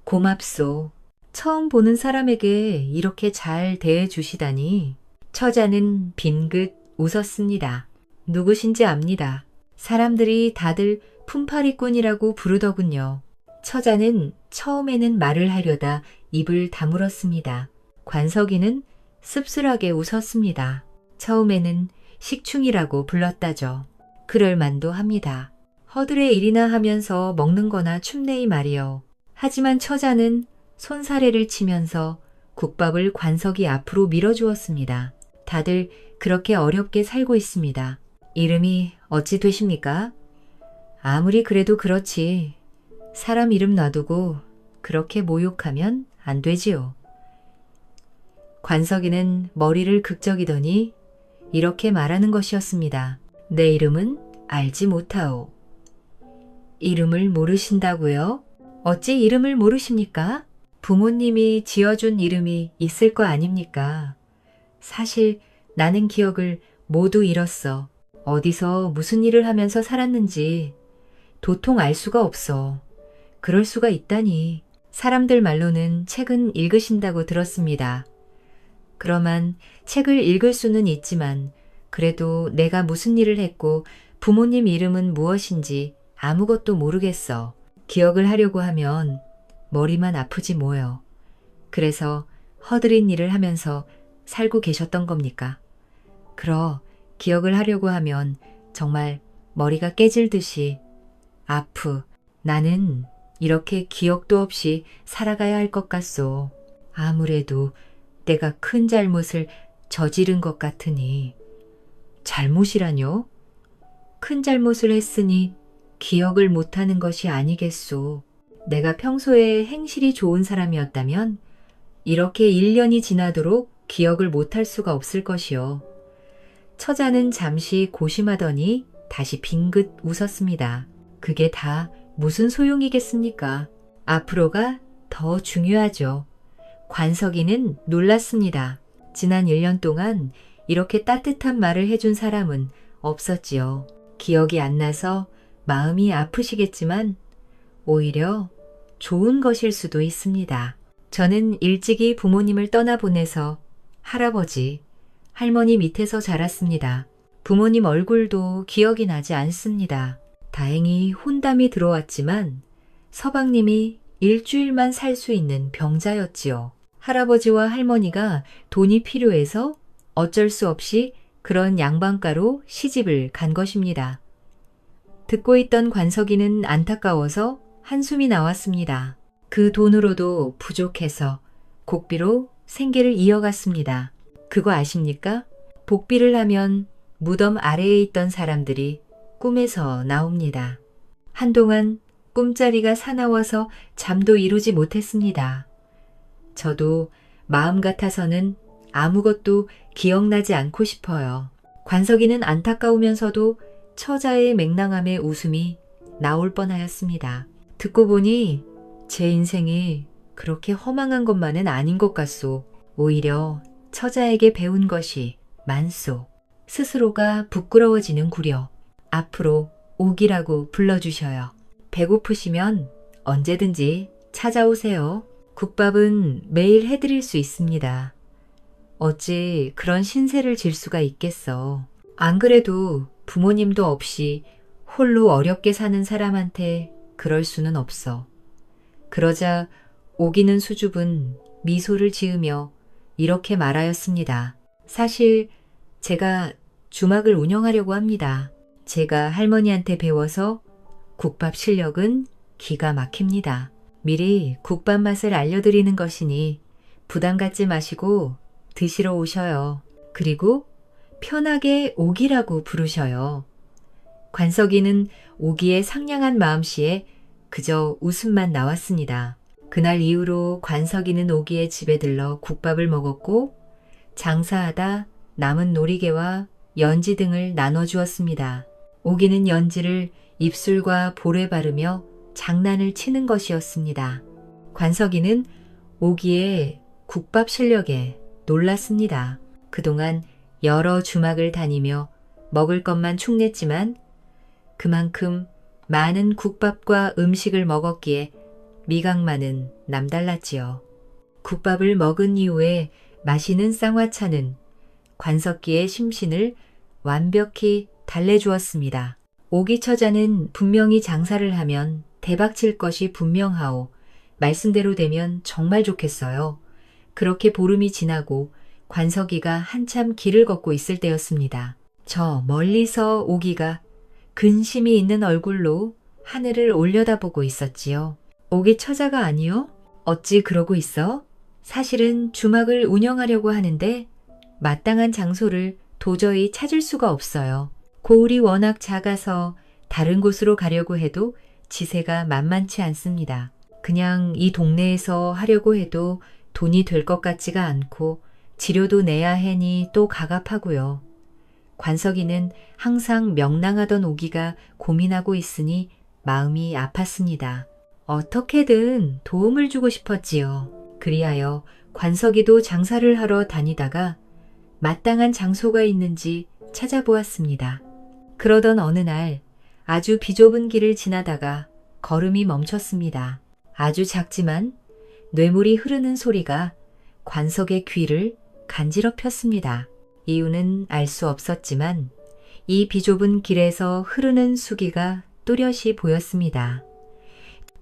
고맙소. 처음 보는 사람에게 이렇게 잘 대해주시다니. 처자는 빙긋 웃었습니다. 누구신지 압니다. 사람들이 다들 품팔이꾼이라고 부르더군요. 처자는 처음에는 말을 하려다 입을 다물었습니다. 관석이는 씁쓸하게 웃었습니다. 처음에는 식충이라고 불렀다죠. 그럴 만도 합니다. 허들의 일이나 하면서 먹는 거나 춥네이 말이요. 하지만 처자는 손사래를 치면서 국밥을 관석이 앞으로 밀어주었습니다. 다들 그렇게 어렵게 살고 있습니다. 이름이 어찌 되십니까? 아무리 그래도 그렇지. 사람 이름 놔두고 그렇게 모욕하면 안 되지요. 관석이는 머리를 극적이더니 이렇게 말하는 것이었습니다. 내 이름은 알지 못하오. 이름을 모르신다고요? 어찌 이름을 모르십니까? 부모님이 지어준 이름이 있을 거 아닙니까? 사실 나는 기억을 모두 잃었어. 어디서 무슨 일을 하면서 살았는지 도통 알 수가 없어. 그럴 수가 있다니. 사람들 말로는 책은 읽으신다고 들었습니다. 그러만 책을 읽을 수는 있지만 그래도 내가 무슨 일을 했고 부모님 이름은 무엇인지 아무것도 모르겠어. 기억을 하려고 하면 머리만 아프지 뭐요. 그래서 허드렛 일을 하면서 살고 계셨던 겁니까? 그러 기억을 하려고 하면 정말 머리가 깨질 듯이 나는 이렇게 기억도 없이 살아가야 할 것 같소. 아무래도 내가 큰 잘못을 저지른 것 같으니. 잘못이라뇨? 큰 잘못을 했으니 기억을 못하는 것이 아니겠소. 내가 평소에 행실이 좋은 사람이었다면 이렇게 1년이 지나도록 기억을 못할 수가 없을 것이요. 처자는 잠시 고심하더니 다시 빙긋 웃었습니다. 그게 다 무슨 소용이겠습니까? 앞으로가 더 중요하죠. 관석이는 놀랐습니다. 지난 1년 동안 이렇게 따뜻한 말을 해준 사람은 없었지요. 기억이 안 나서 마음이 아프시겠지만 오히려 좋은 것일 수도 있습니다. 저는 일찍이 부모님을 떠나보내서 할아버지, 할머니 밑에서 자랐습니다. 부모님 얼굴도 기억이 나지 않습니다. 다행히 혼담이 들어왔지만 서방님이 일주일만 살 수 있는 병자였지요. 할아버지와 할머니가 돈이 필요해서 어쩔 수 없이 그런 양반가로 시집을 간 것입니다. 듣고 있던 관석이는 안타까워서 한숨이 나왔습니다. 그 돈으로도 부족해서 곡비로 생계를 이어갔습니다. 그거 아십니까? 복비를 하면 무덤 아래에 있던 사람들이 꿈에서 나옵니다. 한동안 꿈자리가 사나워서 잠도 이루지 못했습니다. 저도 마음 같아서는 아무것도 기억나지 않고 싶어요. 관석이는 안타까우면서도 처자의 맹랑함에 웃음이 나올 뻔하였습니다. 듣고 보니 제 인생이 그렇게 허망한 것만은 아닌 것 같소. 오히려 처자에게 배운 것이 많소. 스스로가 부끄러워지는 구려 앞으로 옥이라고 불러주셔요. 배고프시면 언제든지 찾아오세요. 국밥은 매일 해드릴 수 있습니다. 어찌 그런 신세를 질 수가 있겠어. 안 그래도 부모님도 없이 홀로 어렵게 사는 사람한테 그럴 수는 없어. 그러자 오기는 수줍은 미소를 지으며 이렇게 말하였습니다. 사실 제가 주막을 운영하려고 합니다. 제가 할머니한테 배워서 국밥 실력은 기가 막힙니다. 미리 국밥 맛을 알려드리는 것이니 부담 갖지 마시고 드시러 오셔요. 그리고 편하게 오기라고 부르셔요. 관석이는 오기의 상냥한 마음씨에 그저 웃음만 나왔습니다. 그날 이후로 관석이는 오기의 집에 들러 국밥을 먹었고 장사하다 남은 놀이개와 연지 등을 나눠주었습니다. 오기는 연지를 입술과 볼에 바르며 장난을 치는 것이었습니다. 관석이는 오기의 국밥 실력에 놀랐습니다. 그동안 여러 주막을 다니며 먹을 것만 축냈지만 그만큼 많은 국밥과 음식을 먹었기에 미각만은 남달랐지요. 국밥을 먹은 이후에 마시는 쌍화차는 관석기의 심신을 완벽히 달래주었습니다. 오기 처자는 분명히 장사를 하면 대박칠 것이 분명하오. 말씀대로 되면 정말 좋겠어요. 그렇게 보름이 지나고 관석이가 한참 길을 걷고 있을 때였습니다. 저 멀리서 오기가 근심이 있는 얼굴로 하늘을 올려다보고 있었지요. 오기 처자가 아니요? 어찌 그러고 있어? 사실은 주막을 운영하려고 하는데 마땅한 장소를 도저히 찾을 수가 없어요. 고을이 워낙 작아서 다른 곳으로 가려고 해도 지세가 만만치 않습니다. 그냥 이 동네에서 하려고 해도 돈이 될 것 같지가 않고 지료도 내야 해니 또 가갑하고요. 관석이는 항상 명랑하던 오기가 고민하고 있으니 마음이 아팠습니다. 어떻게든 도움을 주고 싶었지요. 그리하여 관석이도 장사를 하러 다니다가 마땅한 장소가 있는지 찾아보았습니다. 그러던 어느 날 아주 비좁은 길을 지나다가 걸음이 멈췄습니다. 아주 작지만 뇌물이 흐르는 소리가 관석의 귀를 간지럽혔습니다. 이유는 알 수 없었지만 이 비좁은 길에서 흐르는 수기가 뚜렷이 보였습니다.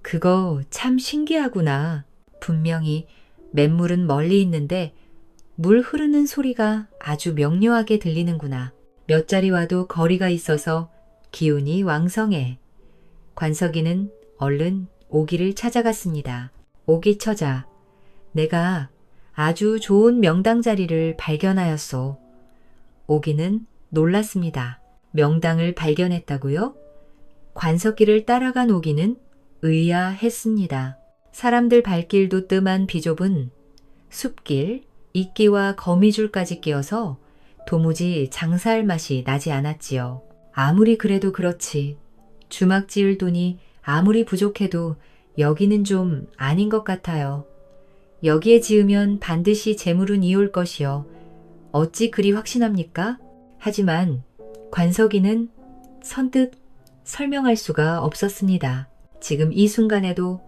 그거 참 신기하구나. 분명히 맹물은 멀리 있는데 물 흐르는 소리가 아주 명료하게 들리는구나. 몇 자리 와도 거리가 있어서 기운이 왕성해. 관석이는 얼른 오기를 찾아갔습니다. 오기 처자, 내가 아주 좋은 명당 자리를 발견하였소. 오기는 놀랐습니다. 명당을 발견했다고요? 관석기를 따라간 오기는 의아했습니다. 사람들 발길도 뜸한 비좁은 숲길, 이끼와 거미줄까지 끼어서 도무지 장사할 맛이 나지 않았지요. 아무리 그래도 그렇지. 주막 지을 돈이 아무리 부족해도 여기는 좀 아닌 것 같아요. 여기에 지으면 반드시 재물은 이올 것이요. 어찌 그리 확신합니까? 하지만 관석이는 선뜻 설명할 수가 없었습니다. 지금 이 순간에도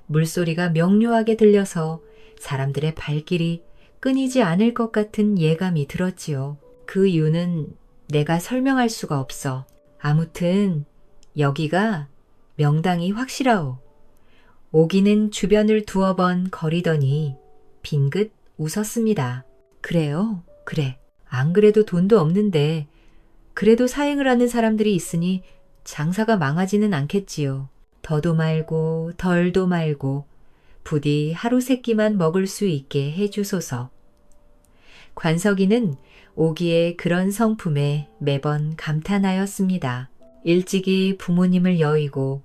물소리가 명료하게 들려서 사람들의 발길이 끊이지 않을 것 같은 예감이 들었지요. 그 이유는 내가 설명할 수가 없어. 아무튼 여기가 명당이 확실하오. 오기는 주변을 두어 번 거리더니 빙긋 웃었습니다. 그래요? 그래. 안 그래도 돈도 없는데 그래도 사행을 하는 사람들이 있으니 장사가 망하지는 않겠지요. 더도 말고 덜도 말고 부디 하루 세 끼만 먹을 수 있게 해주소서. 관석이는 오기의 그런 성품에 매번 감탄하였습니다. 일찍이 부모님을 여의고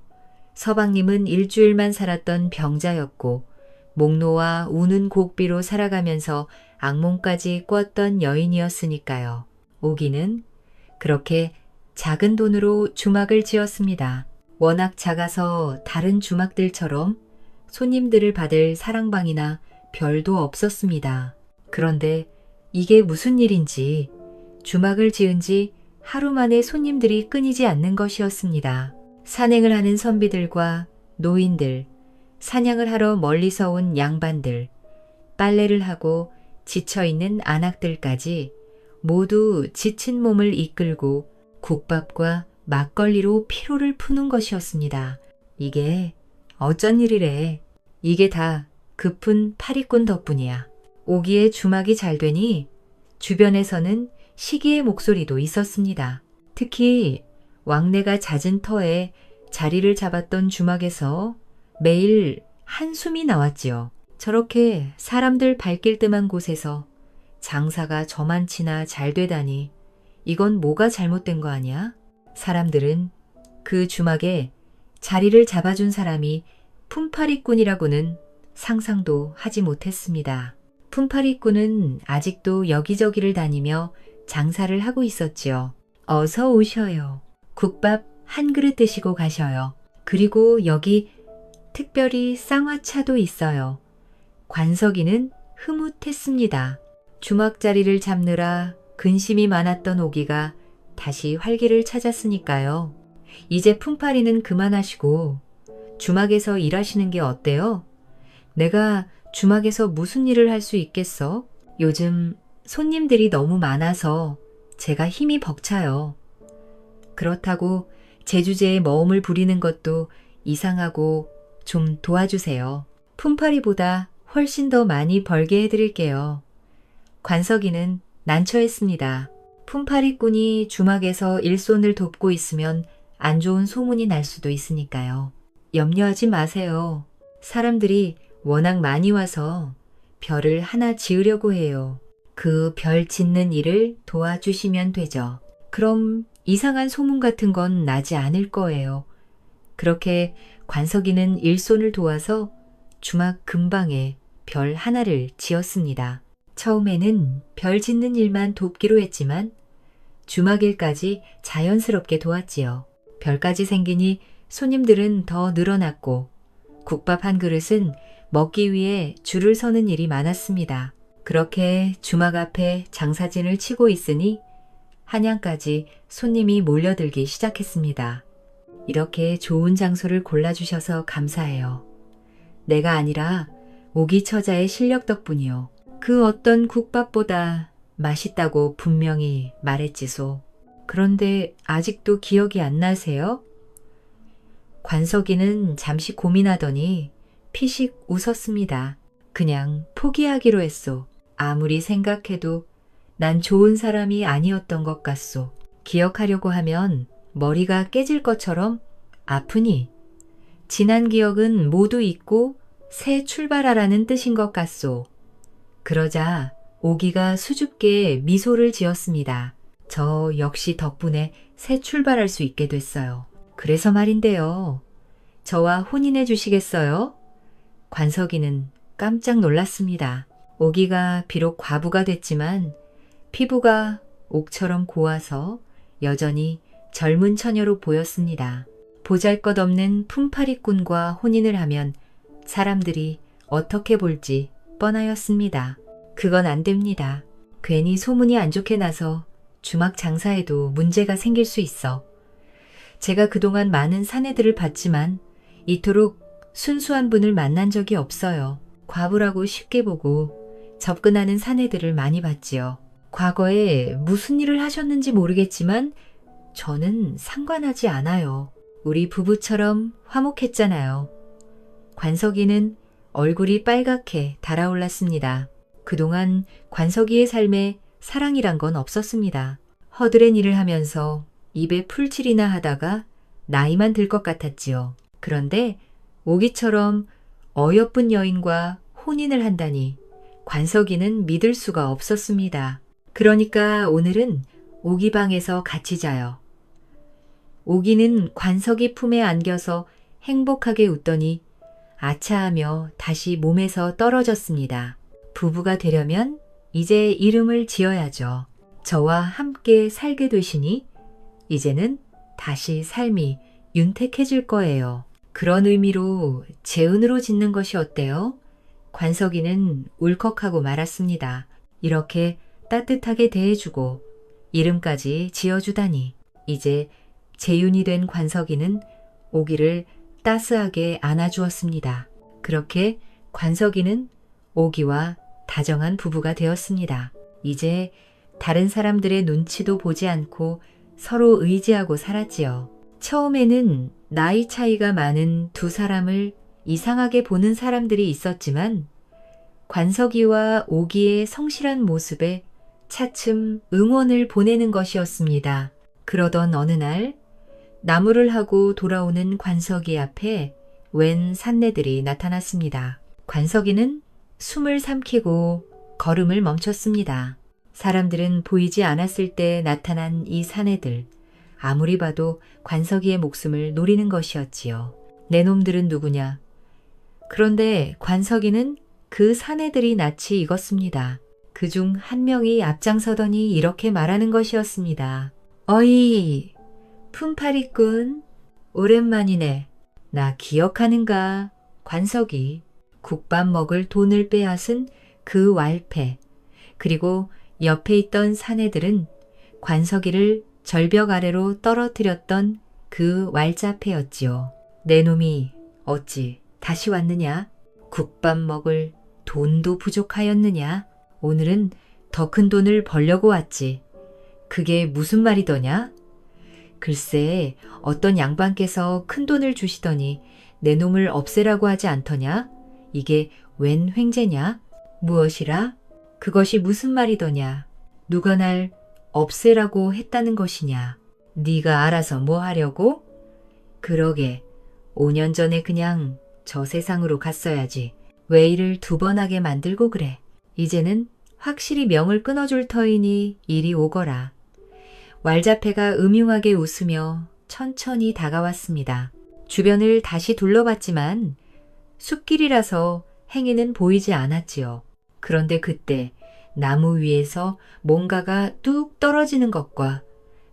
서방님은 일주일만 살았던 병자였고 목노와 우는 곡비로 살아가면서 악몽까지 꿨던 여인이었으니까요. 오기는 그렇게 작은 돈으로 주막을 지었습니다. 워낙 작아서 다른 주막들처럼 손님들을 받을 사랑방이나 별도 없었습니다. 그런데 이게 무슨 일인지 주막을 지은 지 하루 만에 손님들이 끊이지 않는 것이었습니다. 산행을 하는 선비들과 노인들, 사냥을 하러 멀리서 온 양반들, 빨래를 하고 지쳐있는 안악들까지 모두 지친 몸을 이끌고 국밥과 막걸리로 피로를 푸는 것이었습니다. 이게 어쩐 일이래. 이게 다 급훈 파리꾼 덕분이야. 오기의 주막이 잘 되니 주변에서는 시기의 목소리도 있었습니다. 특히 왕래가 잦은 터에 자리를 잡았던 주막에서 매일 한숨이 나왔지요. 저렇게 사람들 발길 뜸한 곳에서 장사가 저만치나 잘 되다니 이건 뭐가 잘못된 거 아니야? 사람들은 그 주막에 자리를 잡아준 사람이 품파리꾼이라고는 상상도 하지 못했습니다. 품파리꾼은 아직도 여기저기를 다니며 장사를 하고 있었지요. 어서 오셔요. 국밥 한 그릇 드시고 가셔요. 그리고 여기 특별히 쌍화차도 있어요. 관석이는 흐뭇했습니다. 주막 자리를 잡느라 근심이 많았던 오기가 다시 활기를 찾았으니까요. 이제 품팔이는 그만하시고 주막에서 일하시는 게 어때요? 내가 주막에서 무슨 일을 할 수 있겠어? 요즘 손님들이 너무 많아서 제가 힘이 벅차요. 그렇다고 제주제에 머움을 부리는 것도 이상하고 좀 도와주세요. 품팔이보다 훨씬 더 많이 벌게 해드릴게요. 관석이는 난처했습니다. 품팔이꾼이 주막에서 일손을 돕고 있으면 안 좋은 소문이 날 수도 있으니까요. 염려하지 마세요. 사람들이 워낙 많이 와서 별을 하나 지으려고 해요. 그 별 짓는 일을 도와주시면 되죠. 그럼 이상한 소문 같은 건 나지 않을 거예요. 그렇게 관석이는 일손을 도와서 주막 근방에 별 하나를 지었습니다. 처음에는 별 짓는 일만 돕기로 했지만 주막일까지 자연스럽게 도왔지요. 별까지 생기니 손님들은 더 늘어났고 국밥 한 그릇은 먹기 위해 줄을 서는 일이 많았습니다. 그렇게 주막 앞에 장사진을 치고 있으니 한양까지 손님이 몰려들기 시작했습니다. 이렇게 좋은 장소를 골라주셔서 감사해요. 내가 아니라 오기 처자의 실력 덕분이요. 그 어떤 국밥보다 맛있다고 분명히 말했지소. 그런데 아직도 기억이 안 나세요? 관석이는 잠시 고민하더니 피식 웃었습니다. 그냥 포기하기로 했소. 아무리 생각해도 난 좋은 사람이 아니었던 것 같소. 기억하려고 하면 머리가 깨질 것처럼 아프니 지난 기억은 모두 잊고 새 출발하라는 뜻인 것 같소. 그러자 오기가 수줍게 미소를 지었습니다. 저 역시 덕분에 새 출발할 수 있게 됐어요. 그래서 말인데요. 저와 혼인해 주시겠어요? 관석이는 깜짝 놀랐습니다. 오기가 비록 과부가 됐지만 피부가 옥처럼 고와서 여전히 젊은 처녀로 보였습니다. 보잘것없는 품팔이꾼과 혼인을 하면 사람들이 어떻게 볼지 뻔하였습니다. 그건 안 됩니다. 괜히 소문이 안 좋게 나서 주막 장사에도 문제가 생길 수 있어. 제가 그동안 많은 사내들을 봤지만 이토록 순수한 분을 만난 적이 없어요. 과부라고 쉽게 보고 접근하는 사내들을 많이 봤지요. 과거에 무슨 일을 하셨는지 모르겠지만 저는 상관하지 않아요. 우리 부부처럼 화목했잖아요. 관석이는 얼굴이 빨갛게 달아올랐습니다. 그동안 관석이의 삶에 사랑이란 건 없었습니다. 허드렛 일을 하면서 입에 풀칠이나 하다가 나이만 들 것 같았지요. 그런데 오기처럼 어여쁜 여인과 혼인을 한다니 관석이는 믿을 수가 없었습니다. 그러니까 오늘은 오기 방에서 같이 자요. 오기는 관석이 품에 안겨서 행복하게 웃더니 아차하며 다시 몸에서 떨어졌습니다. 부부가 되려면 이제 이름을 지어야죠. 저와 함께 살게 되시니 이제는 다시 삶이 윤택해질 거예요. 그런 의미로 재은으로 짓는 것이 어때요? 관석이는 울컥하고 말았습니다. 이렇게 따뜻하게 대해주고 이름까지 지어주다니. 이제 재윤이 된 관석이는 오기를 따스하게 안아주었습니다. 그렇게 관석이는 오기와 다정한 부부가 되었습니다. 이제 다른 사람들의 눈치도 보지 않고 서로 의지하고 살았지요. 처음에는 나이 차이가 많은 두 사람을 이상하게 보는 사람들이 있었지만 관석이와 오기의 성실한 모습에 차츰 응원을 보내는 것이었습니다. 그러던 어느 날 나무를 하고 돌아오는 관석이 앞에 웬 산내들이 나타났습니다. 관석이는 숨을 삼키고 걸음을 멈췄습니다. 사람들은 보이지 않았을 때 나타난 이 사내들, 아무리 봐도 관석이의 목숨을 노리는 것이었지요. 내 놈들은 누구냐? 그런데 관석이는 그 사내들이 낯이 익었습니다. 그중 한 명이 앞장서더니 이렇게 말하는 것이었습니다. 어이, 품팔이꾼, 오랜만이네. 나 기억하는가? 관석이 국밥 먹을 돈을 빼앗은 그 왈패, 그리고 옆에 있던 사내들은 관석이를 절벽 아래로 떨어뜨렸던 그 왈자패였지요. 내 놈이 어찌 다시 왔느냐? 국밥 먹을 돈도 부족하였느냐? 오늘은 더 큰 돈을 벌려고 왔지. 그게 무슨 말이더냐? 글쎄, 어떤 양반께서 큰 돈을 주시더니 내 놈을 없애라고 하지 않더냐? 이게 웬 횡재냐? 무엇이라? 그것이 무슨 말이더냐? 누가 날 없애라고 했다는 것이냐? 네가 알아서 뭐 하려고? 그러게, 5년 전에 그냥 저 세상으로 갔어야지. 왜 일을 두 번 하게 만들고 그래? 이제는 확실히 명을 끊어줄 터이니 이리 오거라. 왈자패가 음흉하게 웃으며 천천히 다가왔습니다. 주변을 다시 둘러봤지만 숲길이라서 행인은 보이지 않았지요. 그런데 그때 나무 위에서 뭔가가 뚝 떨어지는 것과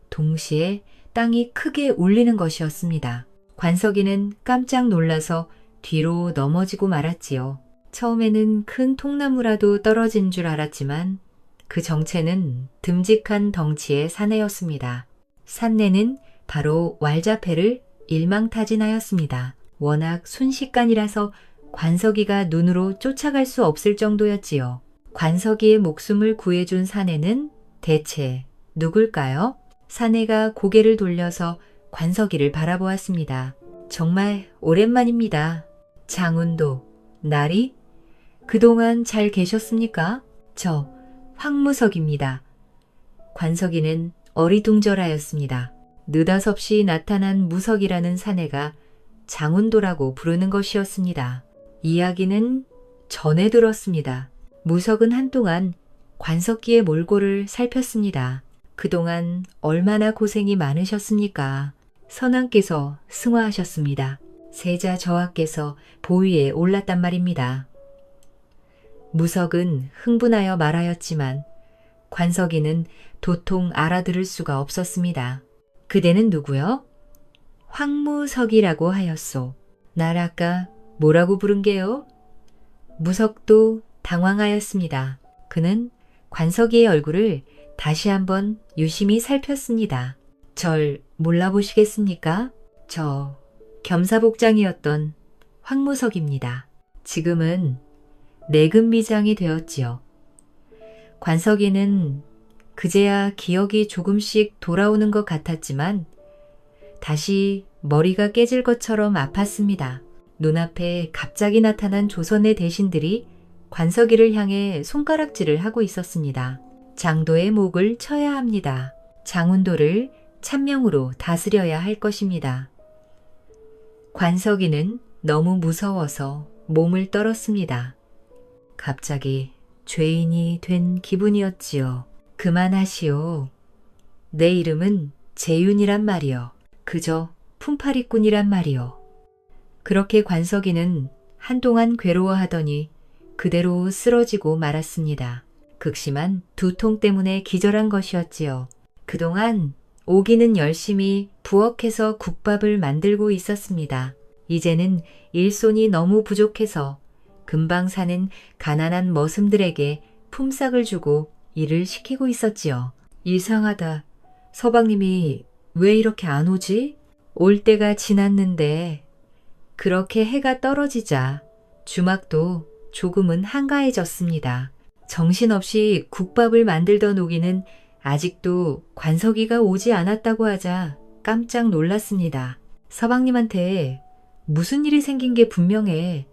동시에 땅이 크게 울리는 것이었습니다. 관석이는 깜짝 놀라서 뒤로 넘어지고 말았지요. 처음에는 큰 통나무라도 떨어진 줄 알았지만 그 정체는 듬직한 덩치의 사내였습니다. 산내는 바로 왈자패를 일망타진하였습니다. 워낙 순식간이라서 관석이가 눈으로 쫓아갈 수 없을 정도였지요. 관석이의 목숨을 구해준 사내는 대체 누굴까요? 사내가 고개를 돌려서 관석이를 바라보았습니다. 정말 오랜만입니다. 장운도, 나리? 그동안 잘 계셨습니까? 저 황무석입니다. 관석이는 어리둥절하였습니다. 느닷없이 나타난 무석이라는 사내가 장운도라고 부르는 것이었습니다. 이야기는 전에 들었습니다. 무석은 한동안 관석기의 몰골을 살폈습니다. 그동안 얼마나 고생이 많으셨습니까? 선왕께서 승화하셨습니다. 세자 저하께서 보위에 올랐단 말입니다. 무석은 흥분하여 말하였지만 관석이는 도통 알아들을 수가 없었습니다. 그대는 누구요? 황무석이라고 하였소. 날 아까 뭐라고 부른 게요? 무석도 당황하였습니다. 그는 관석이의 얼굴을 다시 한번 유심히 살폈습니다. 절 몰라보시겠습니까? 저 겸사복장이었던 황무석입니다. 지금은 내금미장이 되었지요. 관석이는 그제야 기억이 조금씩 돌아오는 것 같았지만 다시 머리가 깨질 것처럼 아팠습니다. 눈앞에 갑자기 나타난 조선의 대신들이 관석이를 향해 손가락질을 하고 있었습니다. 장도의 목을 쳐야 합니다. 장운도를 찬명으로 다스려야 할 것입니다. 관석이는 너무 무서워서 몸을 떨었습니다. 갑자기 죄인이 된 기분이었지요. 그만하시오. 내 이름은 재윤이란 말이요. 그저 품팔이꾼이란 말이요. 그렇게 관석이는 한동안 괴로워하더니 그대로 쓰러지고 말았습니다. 극심한 두통 때문에 기절한 것이었지요. 그동안 오기는 열심히 부엌에서 국밥을 만들고 있었습니다. 이제는 일손이 너무 부족해서 금방 사는 가난한 머슴들에게 품삯을 주고 일을 시키고 있었지요. 이상하다. 서방님이 왜 이렇게 안 오지? 올 때가 지났는데 그렇게 해가 떨어지자 주막도 조금은 한가해졌습니다. 정신없이 국밥을 만들던 오기는 아직도 관석이가 오지 않았다고 하자 깜짝 놀랐습니다. 서방님한테 무슨 일이 생긴 게 분명해.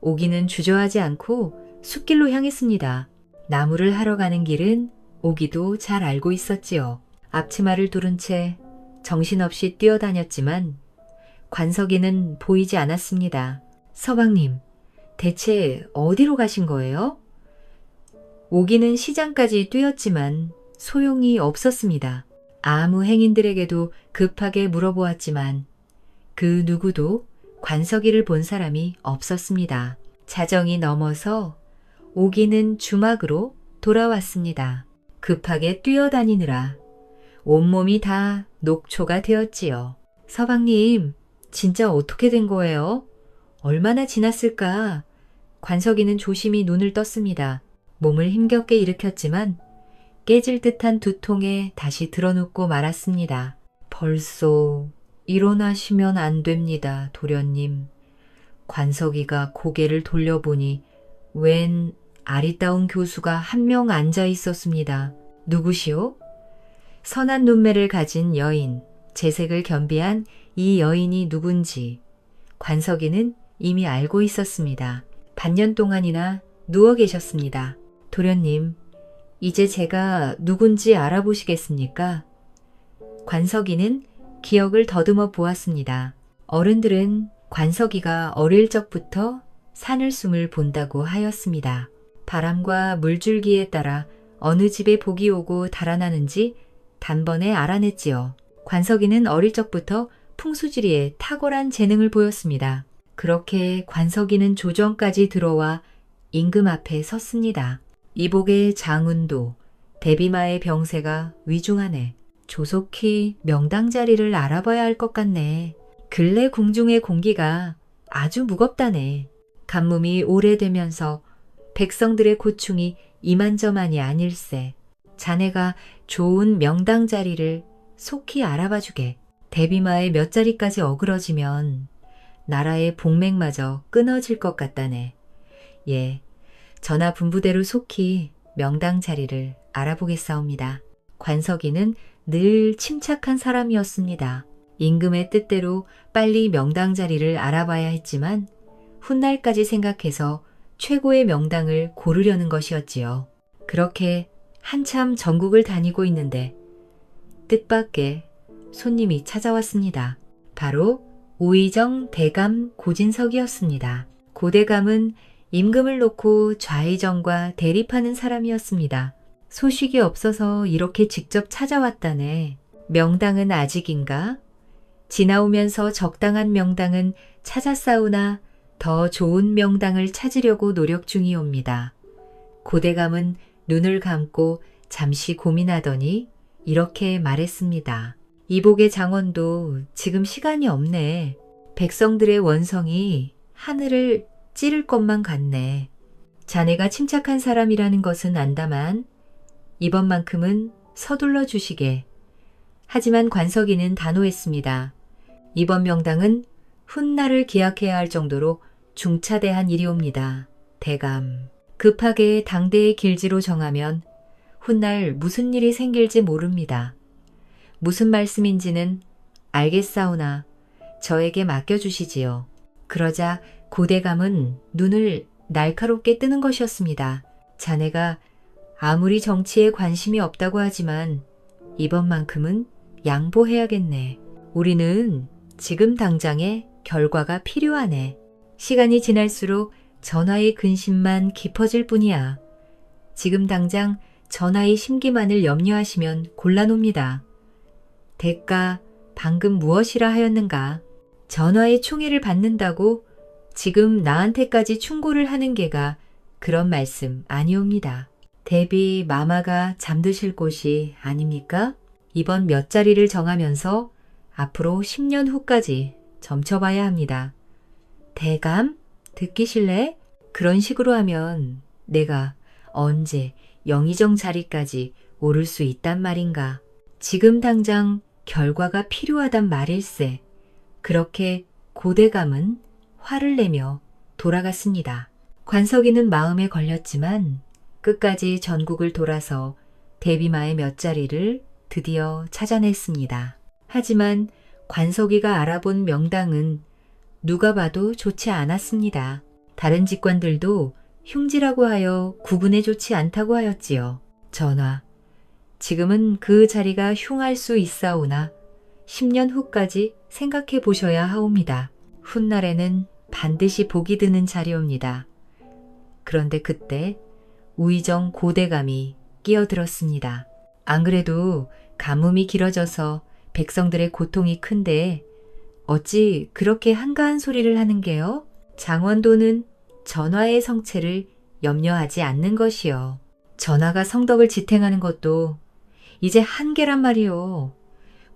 오기는 주저하지 않고 숲길로 향했습니다. 나무를 하러 가는 길은 오기도 잘 알고 있었지요. 앞치마를 두른 채 정신없이 뛰어다녔지만 관석이는 보이지 않았습니다. 서방님, 대체 어디로 가신 거예요? 오기는 시장까지 뛰었지만 소용이 없었습니다. 아무 행인들에게도 급하게 물어보았지만 그 누구도 관석이를 본 사람이 없었습니다. 자정이 넘어서 오기는 주막으로 돌아왔습니다. 급하게 뛰어다니느라 온몸이 다 녹초가 되었지요. 서방님, 진짜 어떻게 된 거예요? 얼마나 지났을까? 관석이는 조심히 눈을 떴습니다. 몸을 힘겹게 일으켰지만 깨질 듯한 두통에 다시 드러눕고 말았습니다. 벌써 일어나시면 안 됩니다, 도련님. 관석이가 고개를 돌려보니 웬 아리따운 교수가 한 명 앉아 있었습니다. 누구시오? 선한 눈매를 가진 여인, 재색을 겸비한 이 여인이 누군지 관석이는 이미 알고 있었습니다. 반년 동안이나 누워 계셨습니다. 도련님, 이제 제가 누군지 알아보시겠습니까? 관석이는 기억을 더듬어 보았습니다. 어른들은 관석이가 어릴 적부터 사늘숨을 본다고 하였습니다. 바람과 물줄기에 따라 어느 집에 복이 오고 달아나는지 단번에 알아냈지요. 관석이는 어릴 적부터 풍수지리에 탁월한 재능을 보였습니다. 그렇게 관석이는 조정까지 들어와 임금 앞에 섰습니다. 이복의 장운도, 대비마의 병세가 위중하네. 조속히 명당 자리를 알아봐야 할 것 같네. 근래 궁중의 공기가 아주 무겁다네. 간몸이 오래되면서 백성들의 고충이 이만저만이 아닐세. 자네가 좋은 명당 자리를 속히 알아봐주게. 대비마의 몇 자리까지 어그러지면 나라의 복맥마저 끊어질 것 같다네. 예, 전하 분부대로 속히 명당 자리를 알아보겠사옵니다. 관석이는 늘 침착한 사람이었습니다. 임금의 뜻대로 빨리 명당 자리를 알아봐야 했지만 훗날까지 생각해서 최고의 명당을 고르려는 것이었지요. 그렇게 한참 전국을 다니고 있는데 뜻밖의 손님이 찾아왔습니다. 바로 오의정 대감 고진석이었습니다. 고대감은 임금을 놓고 좌의정과 대립하는 사람이었습니다. 소식이 없어서 이렇게 직접 찾아왔다네. 명당은 아직인가? 지나오면서 적당한 명당은 찾았사오나 더 좋은 명당을 찾으려고 노력 중이옵니다. 고대감은 눈을 감고 잠시 고민하더니 이렇게 말했습니다. 이복의 장원도 지금 시간이 없네. 백성들의 원성이 하늘을 찌를 것만 같네. 자네가 침착한 사람이라는 것은 안다만 이번만큼은 서둘러 주시게. 하지만 관석이는 단호했습니다. 이번 명당은 훗날을 기약해야 할 정도로 중차대한 일이옵니다. 대감, 급하게 당대의 길지로 정하면 훗날 무슨 일이 생길지 모릅니다. 무슨 말씀인지는 알겠사오나 저에게 맡겨주시지요. 그러자 고대감은 눈을 날카롭게 뜨는 것이었습니다. 자네가 아무리 정치에 관심이 없다고 하지만 이번만큼은 양보해야겠네. 우리는 지금 당장에 결과가 필요하네. 시간이 지날수록 전하의 근심만 깊어질 뿐이야. 지금 당장 전하의 심기만을 염려하시면 곤란합니다. 대가 방금 무엇이라 하였는가? 전하의 총애를 받는다고 지금 나한테까지 충고를 하는 게가 그런 말씀 아니옵니다. 대비 마마가 잠드실 곳이 아닙니까? 이번 몇 자리를 정하면서 앞으로 10년 후까지 점쳐봐야 합니다. 대감? 듣기 싫래? 그런 식으로 하면 내가 언제 영의정 자리까지 오를 수 있단 말인가. 지금 당장 결과가 필요하단 말일세. 그렇게 고대감은 화를 내며 돌아갔습니다. 관석이는 마음에 걸렸지만 끝까지 전국을 돌아서 대비마의 몇 자리를 드디어 찾아냈습니다. 하지만 관석이가 알아본 명당은 누가 봐도 좋지 않았습니다. 다른 직관들도 흉지라고 하여 구분에 좋지 않다고 하였지요. 전하, 지금은 그 자리가 흉할 수 있사오나 10년 후까지 생각해 보셔야 하옵니다. 훗날에는 반드시 복이 드는 자리옵니다. 그런데 그때 우의정 고대감이 끼어들었습니다. 안 그래도 가뭄이 길어져서 백성들의 고통이 큰데 어찌 그렇게 한가한 소리를 하는 게요? 장원도는 전하의 성체를 염려하지 않는 것이요. 전하가 성덕을 지탱하는 것도 이제 한계란 말이요.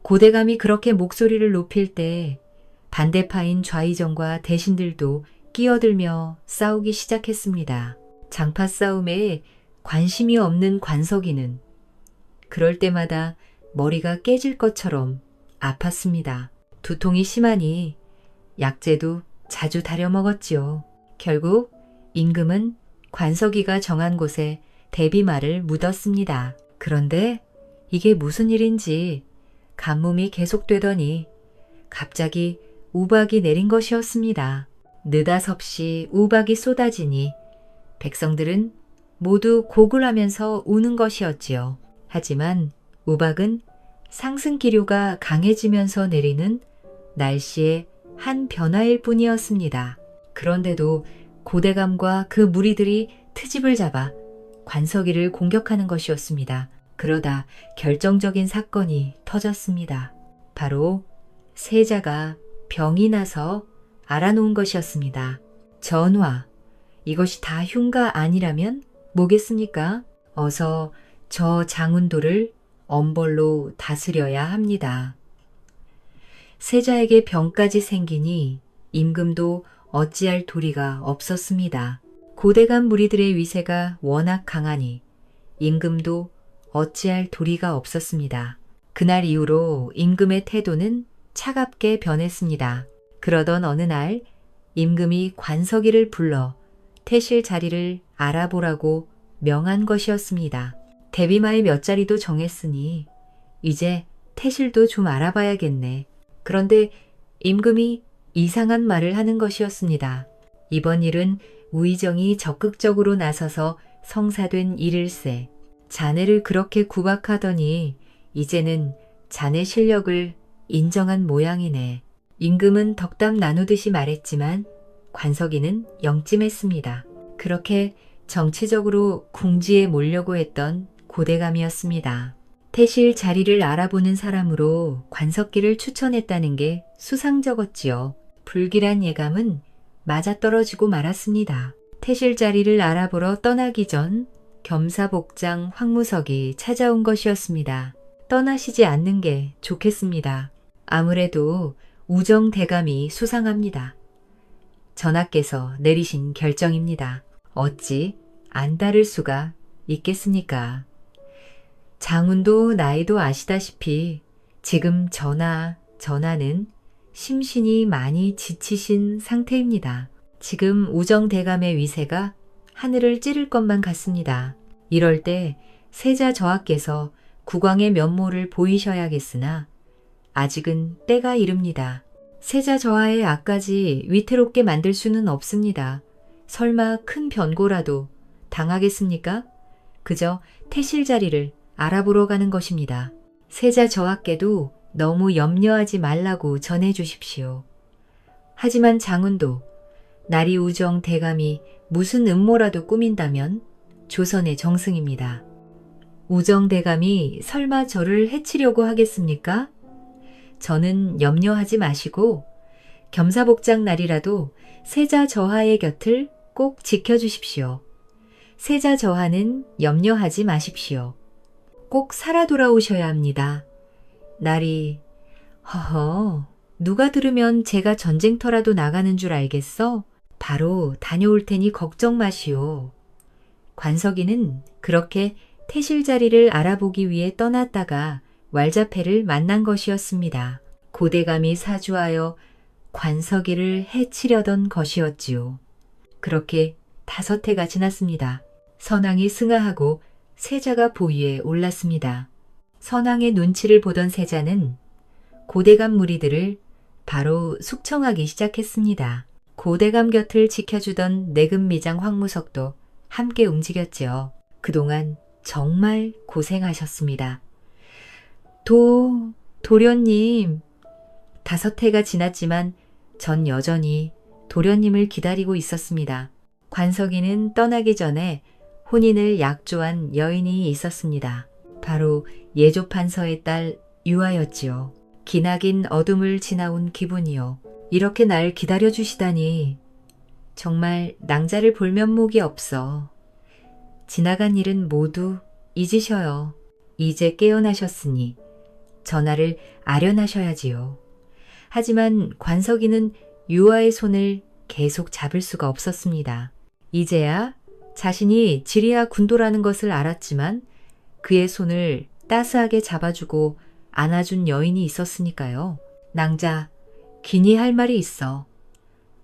고대감이 그렇게 목소리를 높일 때 반대파인 좌의정과 대신들도 끼어들며 싸우기 시작했습니다. 장파 싸움에 관심이 없는 관석이는 그럴 때마다 머리가 깨질 것처럼 아팠습니다. 두통이 심하니 약재도 자주 다려 먹었지요. 결국 임금은 관석이가 정한 곳에 대비말을 묻었습니다. 그런데 이게 무슨 일인지 가뭄이 계속되더니 갑자기 우박이 내린 것이었습니다. 느닷없이 우박이 쏟아지니 백성들은 모두 고글하면서 우는 것이었지요. 하지만 우박은 상승기류가 강해지면서 내리는 날씨의 한 변화일 뿐이었습니다. 그런데도 고대감과 그 무리들이 트집을 잡아 관석이를 공격하는 것이었습니다. 그러다 결정적인 사건이 터졌습니다. 바로 세자가 병이 나서 알아놓은 것이었습니다. 전하, 이것이 다 흉가 아니라면 뭐겠습니까? 어서 저 장운도를 엄벌로 다스려야 합니다. 세자에게 병까지 생기니 임금도 어찌할 도리가 없었습니다. 고대감 무리들의 위세가 워낙 강하니 임금도 어찌할 도리가 없었습니다. 그날 이후로 임금의 태도는 차갑게 변했습니다. 그러던 어느 날 임금이 관석이를 불러 태실 자리를 알아보라고 명한 것이었습니다. 대비마의 몇 자리도 정했으니 이제 태실도 좀 알아봐야겠네. 그런데 임금이 이상한 말을 하는 것이었습니다. 이번 일은 우의정이 적극적으로 나서서 성사된 일일세. 자네를 그렇게 구박하더니 이제는 자네 실력을 인정한 모양이네. 임금은 덕담 나누듯이 말했지만 관석이는 영찜했습니다. 그렇게 정치적으로 궁지에 몰려고 했던 고대감이었습니다. 태실 자리를 알아보는 사람으로 관석기를 추천했다는 게 수상쩍었지요. 불길한 예감은 맞아떨어지고 말았습니다. 태실 자리를 알아보러 떠나기 전 겸사복장 황무석이 찾아온 것이었습니다. 떠나시지 않는 게 좋겠습니다. 아무래도 우정대감이 수상합니다. 전하께서 내리신 결정입니다. 어찌 안 다를 수가 있겠습니까? 장운도 나이도 아시다시피 지금 전하는 심신이 많이 지치신 상태입니다. 지금 우정대감의 위세가 하늘을 찌를 것만 같습니다. 이럴 때 세자 저하께서 국왕의 면모를 보이셔야겠으나 아직은 때가 이릅니다. 세자 저하의 악까지 위태롭게 만들 수는 없습니다. 설마 큰 변고라도 당하겠습니까? 그저 태실 자리를 알아보러 가는 것입니다. 세자 저하께도 너무 염려하지 말라고 전해 주십시오. 하지만 장운도 나리 우정 대감이 무슨 음모라도 꾸민다면 조선의 정승입니다. 우정 대감이 설마 저를 해치려고 하겠습니까? 저는 염려하지 마시고 겸사복장 날이라도 세자 저하의 곁을 꼭 지켜주십시오. 세자 저하는 염려하지 마십시오. 꼭 살아 돌아오셔야 합니다. 날이 허허 누가 들으면 제가 전쟁터라도 나가는 줄 알겠어? 바로 다녀올 테니 걱정 마시오. 관석이는 그렇게 태실 자리를 알아보기 위해 떠났다가 왈자패를 만난 것이었습니다. 고대감이 사주하여 관석이를 해치려던 것이었지요. 그렇게 5해가 지났습니다. 선왕이 승하하고 세자가 보위에 올랐습니다. 선왕의 눈치를 보던 세자는 고대감 무리들을 바로 숙청하기 시작했습니다. 고대감 곁을 지켜주던 내금미장 황무석도 함께 움직였지요. 그동안 정말 고생하셨습니다. 도련님. 5해가 지났지만 전 여전히 도련님을 기다리고 있었습니다. 관석이는 떠나기 전에 혼인을 약조한 여인이 있었습니다. 바로 예조판서의 딸 유아였지요. 기나긴 어둠을 지나온 기분이요. 이렇게 날 기다려주시다니. 정말 낭자를 볼 면목이 없어. 지나간 일은 모두 잊으셔요. 이제 깨어나셨으니 전하를 아련하셔야지요. 하지만 관석이는 유아의 손을 계속 잡을 수가 없었습니다. 이제야 자신이 지리아 군도라는 것을 알았지만 그의 손을 따스하게 잡아주고 안아준 여인이 있었으니까요. 낭자, 기니 할 말이 있어.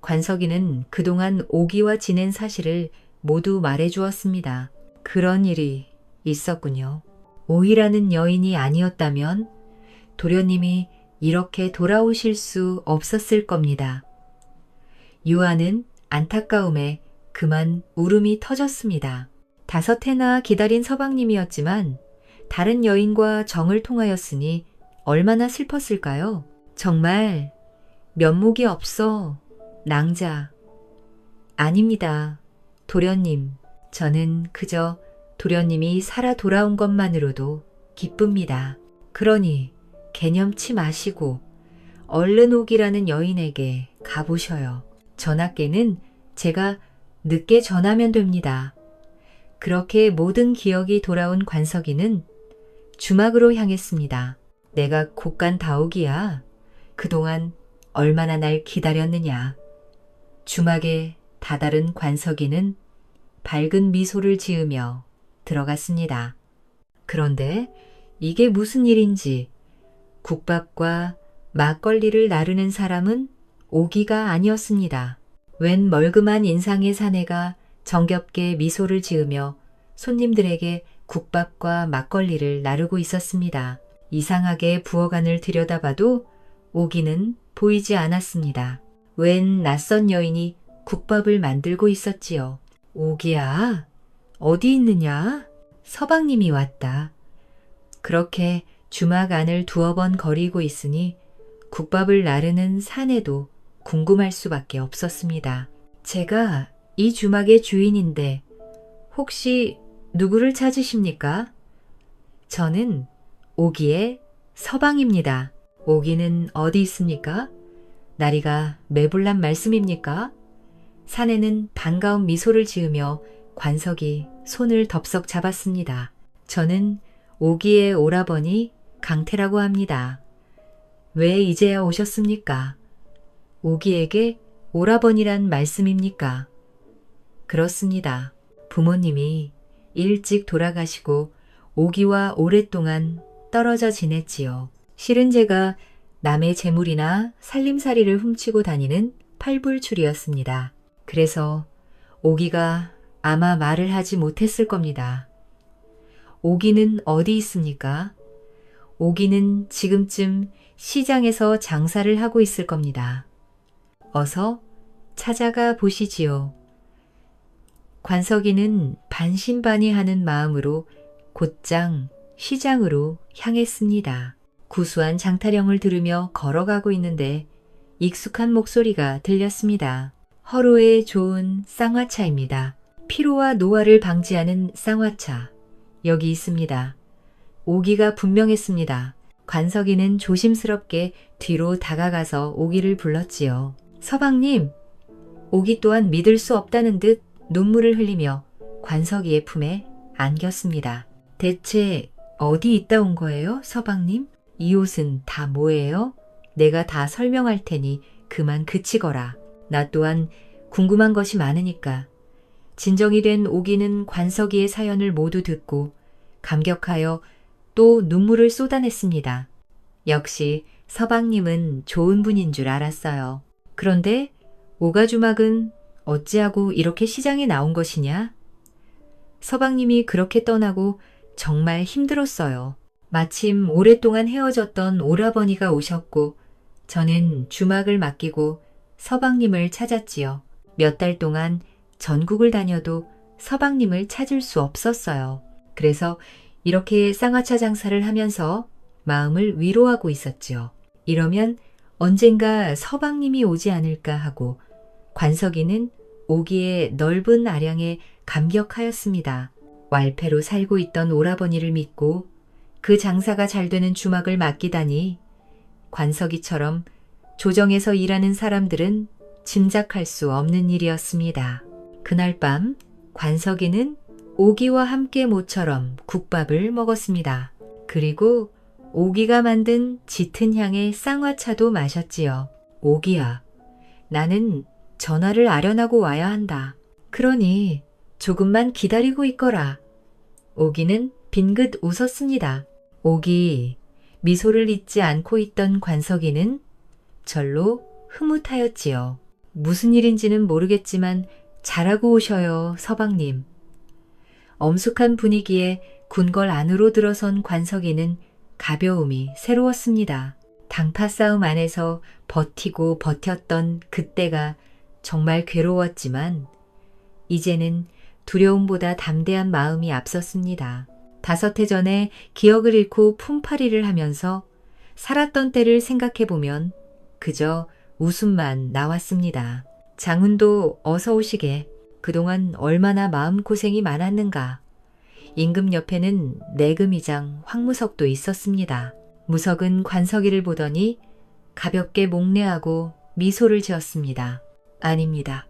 관석이는 그동안 오기와 지낸 사실을 모두 말해주었습니다. 그런 일이 있었군요. 오희라는 여인이 아니었다면 도련님이 이렇게 돌아오실 수 없었을 겁니다. 유아는 안타까움에 그만 울음이 터졌습니다. 5해나 기다린 서방님이었지만 다른 여인과 정을 통하였으니 얼마나 슬펐을까요? 정말 면목이 없어, 낭자. 아닙니다, 도련님. 저는 그저 도련님이 살아 돌아온 것만으로도 기쁩니다. 그러니 개념치 마시고 얼른 오기라는 여인에게 가보셔요. 전하께는 제가 늦게 전하면 됩니다. 그렇게 모든 기억이 돌아온 관석이는 주막으로 향했습니다. 내가 곡간 다오기야. 그동안 얼마나 날 기다렸느냐. 주막에 다다른 관석이는 밝은 미소를 지으며 들어갔습니다. 그런데 이게 무슨 일인지 국밥과 막걸리를 나르는 사람은 오기가 아니었습니다. 웬 멀그만 인상의 사내가 정겹게 미소를 지으며 손님들에게 국밥과 막걸리를 나르고 있었습니다. 이상하게 부엌안을 들여다봐도 오기는 보이지 않았습니다. 웬 낯선 여인이 국밥을 만들고 있었지요. 오기야, 어디 있느냐? 서방님이 왔다. 그렇게 주막 안을 2번 거리고 있으니 국밥을 나르는 사내도 궁금할 수밖에 없었습니다. 제가 이 주막의 주인인데 혹시 누구를 찾으십니까? 저는 오기의 서방입니다. 오기는 어디 있습니까? 나리가 매불난 말씀입니까? 사내는 반가운 미소를 지으며 관석이 손을 덥석 잡았습니다. 저는 오기의 오라버니 강태라고 합니다. 왜 이제야 오셨습니까? 오기에게 오라버니란 말씀입니까? 그렇습니다. 부모님이 일찍 돌아가시고 오기와 오랫동안 떨어져 지냈지요. 실은 제가 남의 재물이나 살림살이를 훔치고 다니는 팔불출이었습니다. 그래서 오기가 아마 말을 하지 못했을 겁니다. 오기는 어디 있습니까? 오기는 지금쯤 시장에서 장사를 하고 있을 겁니다. 어서 찾아가 보시지요. 관석이는 반신반의하는 마음으로 곧장 시장으로 향했습니다. 구수한 장타령을 들으며 걸어가고 있는데 익숙한 목소리가 들렸습니다. 허로에 좋은 쌍화차입니다. 피로와 노화를 방지하는 쌍화차. 여기 있습니다. 오기가 분명했습니다. 관석이는 조심스럽게 뒤로 다가가서 오기를 불렀지요. 서방님! 오기 또한 믿을 수 없다는 듯 눈물을 흘리며 관석이의 품에 안겼습니다. 대체 어디 있다 온 거예요, 서방님? 이 옷은 다 뭐예요? 내가 다 설명할 테니 그만 그치거라. 나 또한 궁금한 것이 많으니까. 진정이 된 오기는 관석이의 사연을 모두 듣고 감격하여 또 눈물을 쏟아냈습니다. 역시 서방님은 좋은 분인 줄 알았어요. 그런데 오가주막은 어찌하고 이렇게 시장에 나온 것이냐? 서방님이 그렇게 떠나고 정말 힘들었어요. 마침 오랫동안 헤어졌던 오라버니가 오셨고 저는 주막을 맡기고 서방님을 찾았지요. 몇 달 동안 전국을 다녀도 서방님을 찾을 수 없었어요. 그래서 이렇게 쌍화차 장사를 하면서 마음을 위로하고 있었지요. 이러면 언젠가 서방님이 오지 않을까 하고 관석이는 오기의 넓은 아량에 감격하였습니다. 왈패로 살고 있던 오라버니를 믿고 그 장사가 잘 되는 주막을 맡기다니 관석이처럼 조정에서 일하는 사람들은 짐작할 수 없는 일이었습니다. 그날 밤 관석이는 오기와 함께 모처럼 국밥을 먹었습니다. 그리고 오기가 만든 짙은 향의 쌍화차도 마셨지요. 오기야, 나는 전화를 아련하고 와야 한다. 그러니 조금만 기다리고 있거라. 오기는 빙긋 웃었습니다. 오기, 미소를 잊지 않고 있던 관석이는 절로 흐뭇하였지요. 무슨 일인지는 모르겠지만 잘하고 오셔요, 서방님. 엄숙한 분위기에 궁궐 안으로 들어선 관석이는 가벼움이 새로웠습니다. 당파 싸움 안에서 버티고 버텼던 그때가 정말 괴로웠지만 이제는 두려움보다 담대한 마음이 앞섰습니다. 5해 전에 기억을 잃고 품팔이를 하면서 살았던 때를 생각해보면 그저 웃음만 나왔습니다. 장훈도 어서 오시게. 그동안 얼마나 마음고생이 많았는가. 임금 옆에는 내금이장 황무석도 있었습니다. 무석은 관석이를 보더니 가볍게 목례하고 미소를 지었습니다. 아닙니다.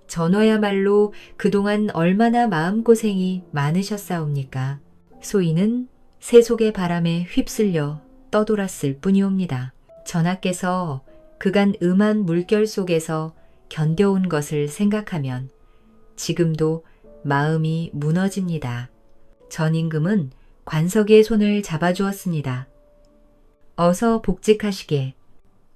전화야말로 그동안 얼마나 마음고생이 많으셨사옵니까. 소인은 세속의 바람에 휩쓸려 떠돌았을 뿐이옵니다. 전하께서 그간 음한 물결 속에서 견뎌온 것을 생각하면 지금도 마음이 무너집니다. 전 임금은 관석이의 손을 잡아주었습니다. 어서 복직하시게.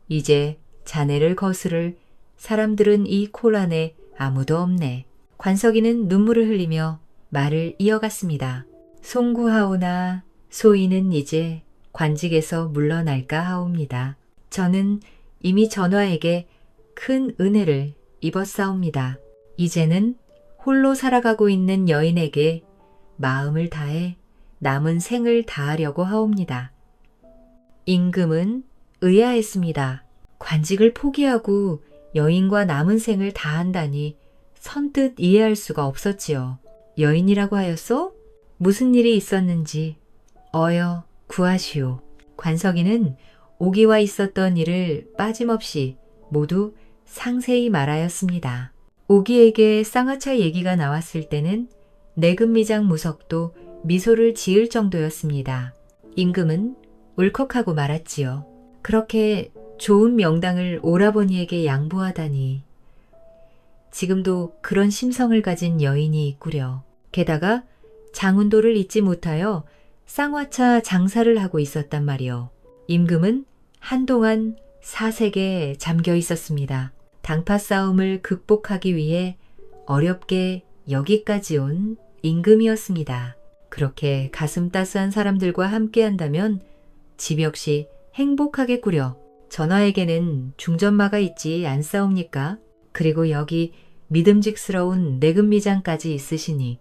이제 자네를 거스를 사람들은 이 콜안에 아무도 없네. 관석이는 눈물을 흘리며 말을 이어갔습니다. 송구하오나 소인은 이제 관직에서 물러날까 하옵니다. 저는 이미 전하에게 큰 은혜를 입었사옵니다. 이제는 홀로 살아가고 있는 여인에게 마음을 다해 남은 생을 다하려고 하옵니다. 임금은 의아했습니다. 관직을 포기하고 여인과 남은 생을 다한다니 선뜻 이해할 수가 없었지요. 여인이라고 하였소? 무슨 일이 있었는지 어여 구하시오. 관석이는 오기와 있었던 일을 빠짐없이 모두 상세히 말하였습니다. 오기에게 쌍화차 얘기가 나왔을 때는 내금미장 무석도 미소를 지을 정도였습니다. 임금은 울컥하고 말았지요. 그렇게 좋은 명당을 오라버니에게 양보하다니. 지금도 그런 심성을 가진 여인이 있구려. 게다가 장운도를 잊지 못하여 쌍화차 장사를 하고 있었단 말이요. 임금은 한동안 사색에 잠겨 있었습니다. 당파 싸움을 극복하기 위해 어렵게 여기까지 온 임금이었습니다. 그렇게 가슴 따스한 사람들과 함께한다면 집 역시 행복하겠구려. 전하에게는 중전마가 있지 않사옵니까? 그리고 여기 믿음직스러운 내금미장까지 있으시니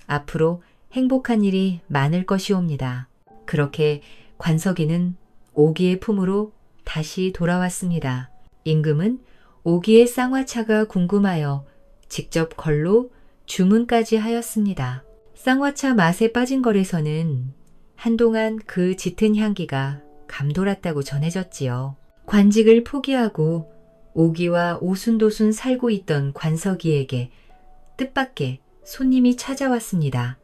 앞으로 행복한 일이 많을 것이옵니다. 그렇게 관석이는 오기의 품으로 다시 돌아왔습니다. 임금은 오기의 쌍화차가 궁금하여 직접 걸로 주문까지 하였습니다. 쌍화차 맛에 빠진 거래서는 한동안 그 짙은 향기가 감돌았다고 전해졌지요. 관직을 포기하고 오기와 오순도순 살고 있던 관석이에게 뜻밖의 손님이 찾아왔습니다.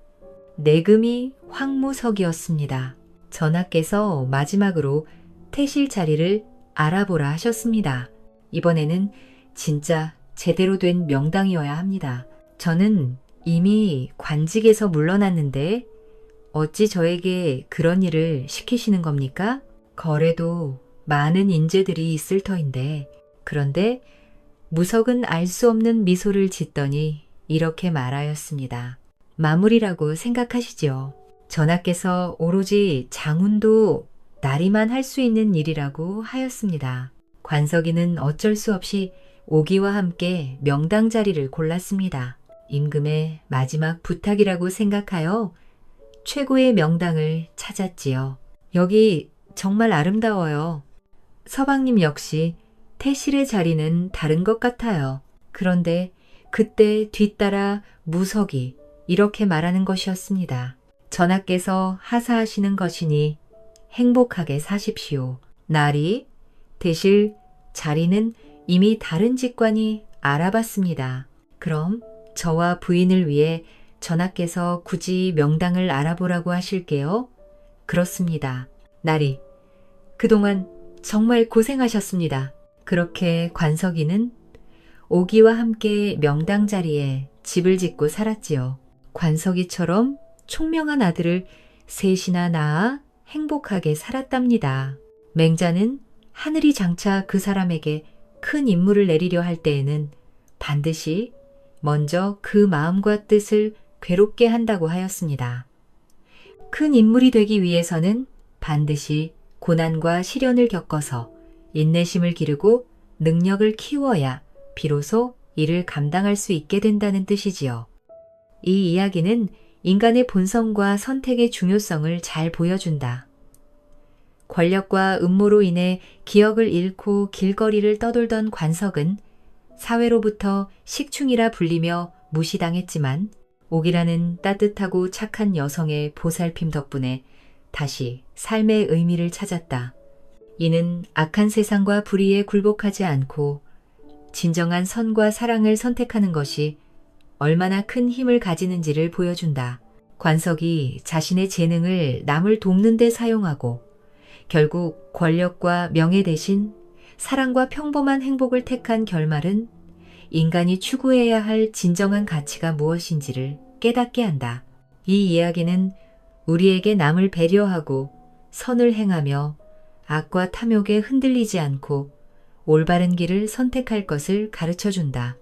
내금이 황무석이었습니다. 전하께서 마지막으로 태실 자리를 알아보라 하셨습니다. 이번에는 진짜 제대로 된 명당이어야 합니다. 저는 이미 관직에서 물러났는데 어찌 저에게 그런 일을 시키시는 겁니까? 거래도 많은 인재들이 있을 터인데. 그런데 무석은 알 수 없는 미소를 짓더니 이렇게 말하였습니다. 마무리라고 생각하시죠? 전하께서 오로지 장훈도 나리만 할 수 있는 일이라고 하였습니다. 관석이는 어쩔 수 없이 오기와 함께 명당 자리를 골랐습니다. 임금의 마지막 부탁이라고 생각하여 최고의 명당을 찾았지요. 여기 정말 아름다워요. 서방님 역시 태실의 자리는 다른 것 같아요. 그런데 그때 뒤따라 무석이 이렇게 말하는 것이었습니다. 전하께서 하사하시는 것이니 행복하게 사십시오. 나리, 대실, 자리는 이미 다른 직관이 알아봤습니다. 그럼 저와 부인을 위해 전하께서 굳이 명당을 알아보라고 하실게요. 그렇습니다. 나리, 그동안 정말 고생하셨습니다. 그렇게 관석이는 오기와 함께 명당 자리에 집을 짓고 살았지요. 관석이처럼 총명한 아들을 셋이나 낳아 행복하게 살았답니다. 맹자는 하늘이 장차 그 사람에게 큰 임무를 내리려 할 때에는 반드시 먼저 그 마음과 뜻을 괴롭게 한다고 하였습니다. 큰 인물이 되기 위해서는 반드시 고난과 시련을 겪어서 인내심을 기르고 능력을 키워야 비로소 이를 감당할 수 있게 된다는 뜻이지요. 이 이야기는 인간의 본성과 선택의 중요성을 잘 보여준다. 권력과 음모로 인해 기억을 잃고 길거리를 떠돌던 관석은 사회로부터 식충이라 불리며 무시당했지만 옥이라는 따뜻하고 착한 여성의 보살핌 덕분에 다시 삶의 의미를 찾았다. 이는 악한 세상과 불의에 굴복하지 않고 진정한 선과 사랑을 선택하는 것이 얼마나 큰 힘을 가지는지를 보여준다. 관석이 자신의 재능을 남을 돕는 데 사용하고 결국 권력과 명예 대신 사랑과 평범한 행복을 택한 결말은 인간이 추구해야 할 진정한 가치가 무엇인지를 깨닫게 한다. 이 이야기는 우리에게 남을 배려하고 선을 행하며 악과 탐욕에 흔들리지 않고 올바른 길을 선택할 것을 가르쳐준다.